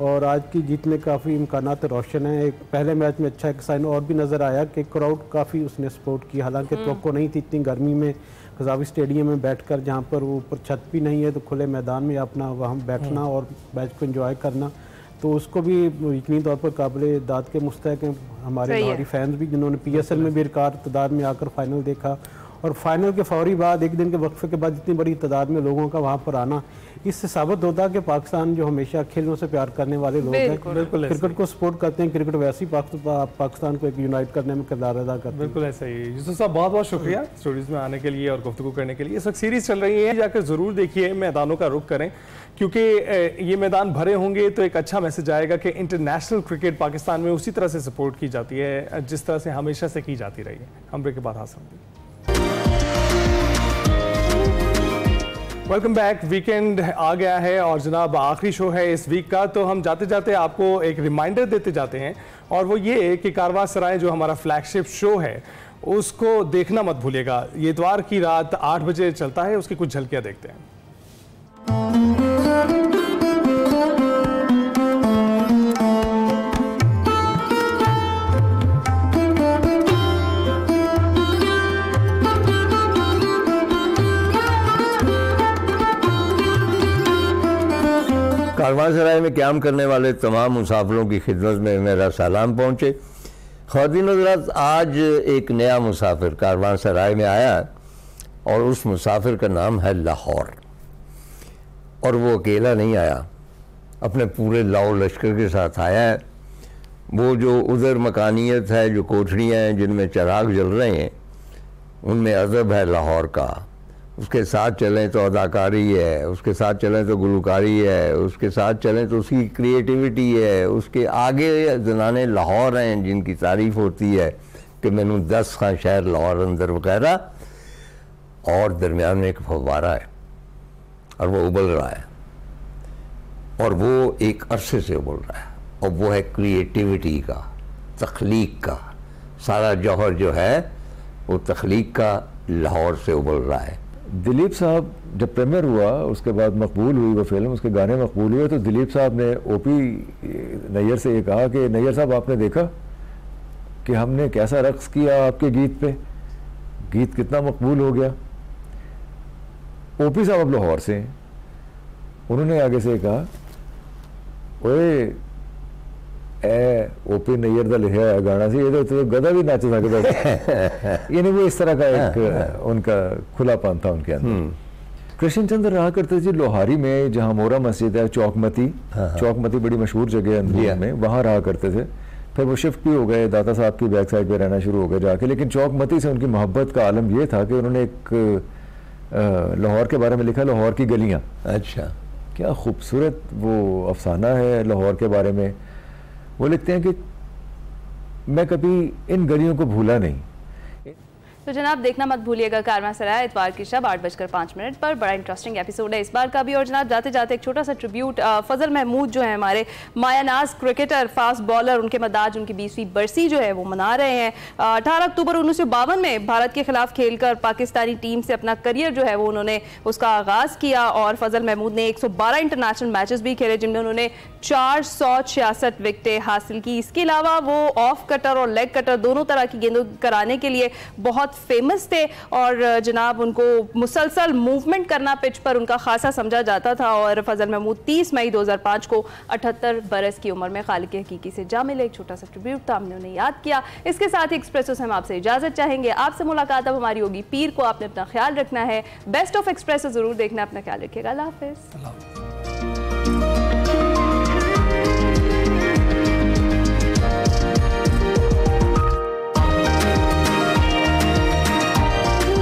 और आज की जीत में काफ़ी इम्कानात रोशन है। एक पहले मैच में अच्छा एक साइन और भी नज़र आया कि क्राउड काफ़ी उसने सपोर्ट किया, हालांकि तवक्को नहीं थी इतनी गर्मी में कज़ावी स्टेडियम में बैठकर जहां पर वो ऊपर छत भी नहीं है तो खुले मैदान में अपना वहाँ बैठना और मैच को एंजॉय करना, तो उसको भी यकीनी तौर पर काबिल दाद के मुस्तहक हैं हमारे फैंस भी जिन्होंने PSL में भी रिकॉर्ड तादाद में आकर फाइनल देखा और फाइनल के फौरी बाद एक दिन के वक्फे के बाद इतनी बड़ी तादाद में लोगों का वहाँ पर आना, इससे साबित होता है कि पाकिस्तान जो हमेशा खेलों से प्यार करने वाले लोग हैं, क्रिकेट को सपोर्ट करते हैं, क्रिकेट वैसे ही पाकिस्तान को एक यूनाइट करने में किरदार अदा करते हैं। बिल्कुल ऐसा ही। यूसुफ साहब बहुत बहुत शुक्रिया स्टूडियोज में आने के लिए और गुफ्तगू करने के लिए। इस वक्त सीरीज चल रही है, जाकर जरूर देखिए, मैदानों का रुख करें, क्योंकि ये मैदान भरे होंगे तो एक अच्छा मैसेज आएगा कि इंटरनेशनल क्रिकेट पाकिस्तान में उसी तरह से सपोर्ट की जाती है जिस तरह से हमेशा से की जाती रही है। हम ब्रेक के बाद हासिल होंगे। Welcome back. वीकेंड आ गया है और जनाब आखिरी शो है इस वीक का, तो हम जाते जाते आपको एक रिमाइंडर देते जाते हैं, और वो ये कि कारवां सराय जो हमारा फ्लैगशिप शो है उसको देखना मत भूलिएगा। ये इतवार की रात 8 बजे चलता है, उसकी कुछ झलकियां देखते हैं। कारवांसराय में क़याम करने वाले तमाम मुसाफिरों की खिदमत में मेरा सलाम पहुँचे। ख़वातीन हज़रात, आज एक नया मुसाफिर कारवांसराय में आया और उस मुसाफिर का नाम है लाहौर। और वो अकेला नहीं आया, अपने पूरे लाओ लश्कर के साथ आया है। वो जो उधर मकानियत है, जो कोठरियाँ हैं जिनमें चिराग जल रहे हैं, उनमें अदब है लाहौर का। उसके साथ चलें तो अदाकारी है, उसके साथ चलें तो गुलकारी है, उसके साथ चलें तो उसकी क्रिएटिविटी है, उसके आगे जनाने लाहौर हैं जिनकी तारीफ़ होती है कि मैनू 10 खां शहर लाहौर अंदर वगैरह, और दरमियान में एक फव्वारा है और वो उबल रहा है, और वो एक अरसे से उबल रहा है, और वो है क्रिएटिविटी का, तख्लीक का। सारा जौहर जो है वो तख्लीक का लाहौर से उबल रहा है। दिलीप साहब जब प्रीमियर हुआ, उसके बाद मकबूल हुई वो फिल्म, उसके गाने मकबूल हुए, तो दिलीप साहब ने ओपी नैयर से ये कहा कि नैयर साहब आपने देखा कि हमने कैसा रक्स किया आपके गीत पे, गीत कितना मकबूल हो गया। ओपी साहब अब लाहौर से हैं, उन्होंने आगे से कहा, ओए ए ओपी नैयर दा लिखा है गाना सी, ये तो गधा भी नाच सकता। यानी वो इस तरह का एक उनका खुलापन था उनके अंदर। कृष्ण चंद्र रहा करते थे लोहारी में, जहाँ मोरा मस्जिद है, चौकमती, चौकमती बड़ी मशहूर जगह है अंदर में, वहाँ रहा करते थे। फिर वो शिफ्ट भी हो गए, दाता साहब की बैक साइड पे रहना शुरू हो गए जाके। लेकिन चौकमती से उनकी मोहब्बत का आलम ये था कि उन्होंने एक लाहौर के बारे में लिखा, लाहौर की गलियाँ। अच्छा, क्या खूबसूरत वो अफसाना है लाहौर के बारे में। वो लिखते हैं कि मैं कभी इन गलियों को भूला नहीं। तो जनाब देखना मत भूलिएगा कारवांसराय इतवार की शब 8:05 पर। बड़ा इंटरेस्टिंग एपिसोड है इस बार का भी। और जनाब जाते जाते एक छोटा सा ट्रिब्यूट, फजल महमूद जो है हमारे मायानाज क्रिकेटर, फास्ट बॉलर, उनके मदाज उनकी 20वीं बरसी जो है वो मना रहे हैं। 18 अक्टूबर 1952 में भारत के खिलाफ खेलकर पाकिस्तानी टीम से अपना करियर जो है वो उन्होंने उसका आगाज़ किया। और फजल महमूद ने 112 इंटरनेशनल मैचेस भी खेले जिनमें उन्होंने 466 विकेटें हासिल की। इसके अलावा वो ऑफ कटर और लेग कटर दोनों तरह की गेंदों कराने के लिए बहुत फेमस थे। और जनाब उनको मुसलसल मूवमेंट करना पिच पर उनका खासा समझा जाता था। और फजल महमूद 30 मई 2005 को 78 बरस की उम्र में खालिक हकीकी से जा मिले। एक छोटा सा ट्रिब्यूट था, हमने उन्हें याद किया। इसके साथ ही एक्सप्रेसो से हम आपसे इजाजत चाहेंगे। आपसे मुलाकात अब हमारी होगी पीर को। आपने अपना ख्याल रखना है। बेस्ट ऑफ एक्सप्रेसो जरूर देखना, अपना ख्याल रखिएगा। अल्लाह हाफिज़।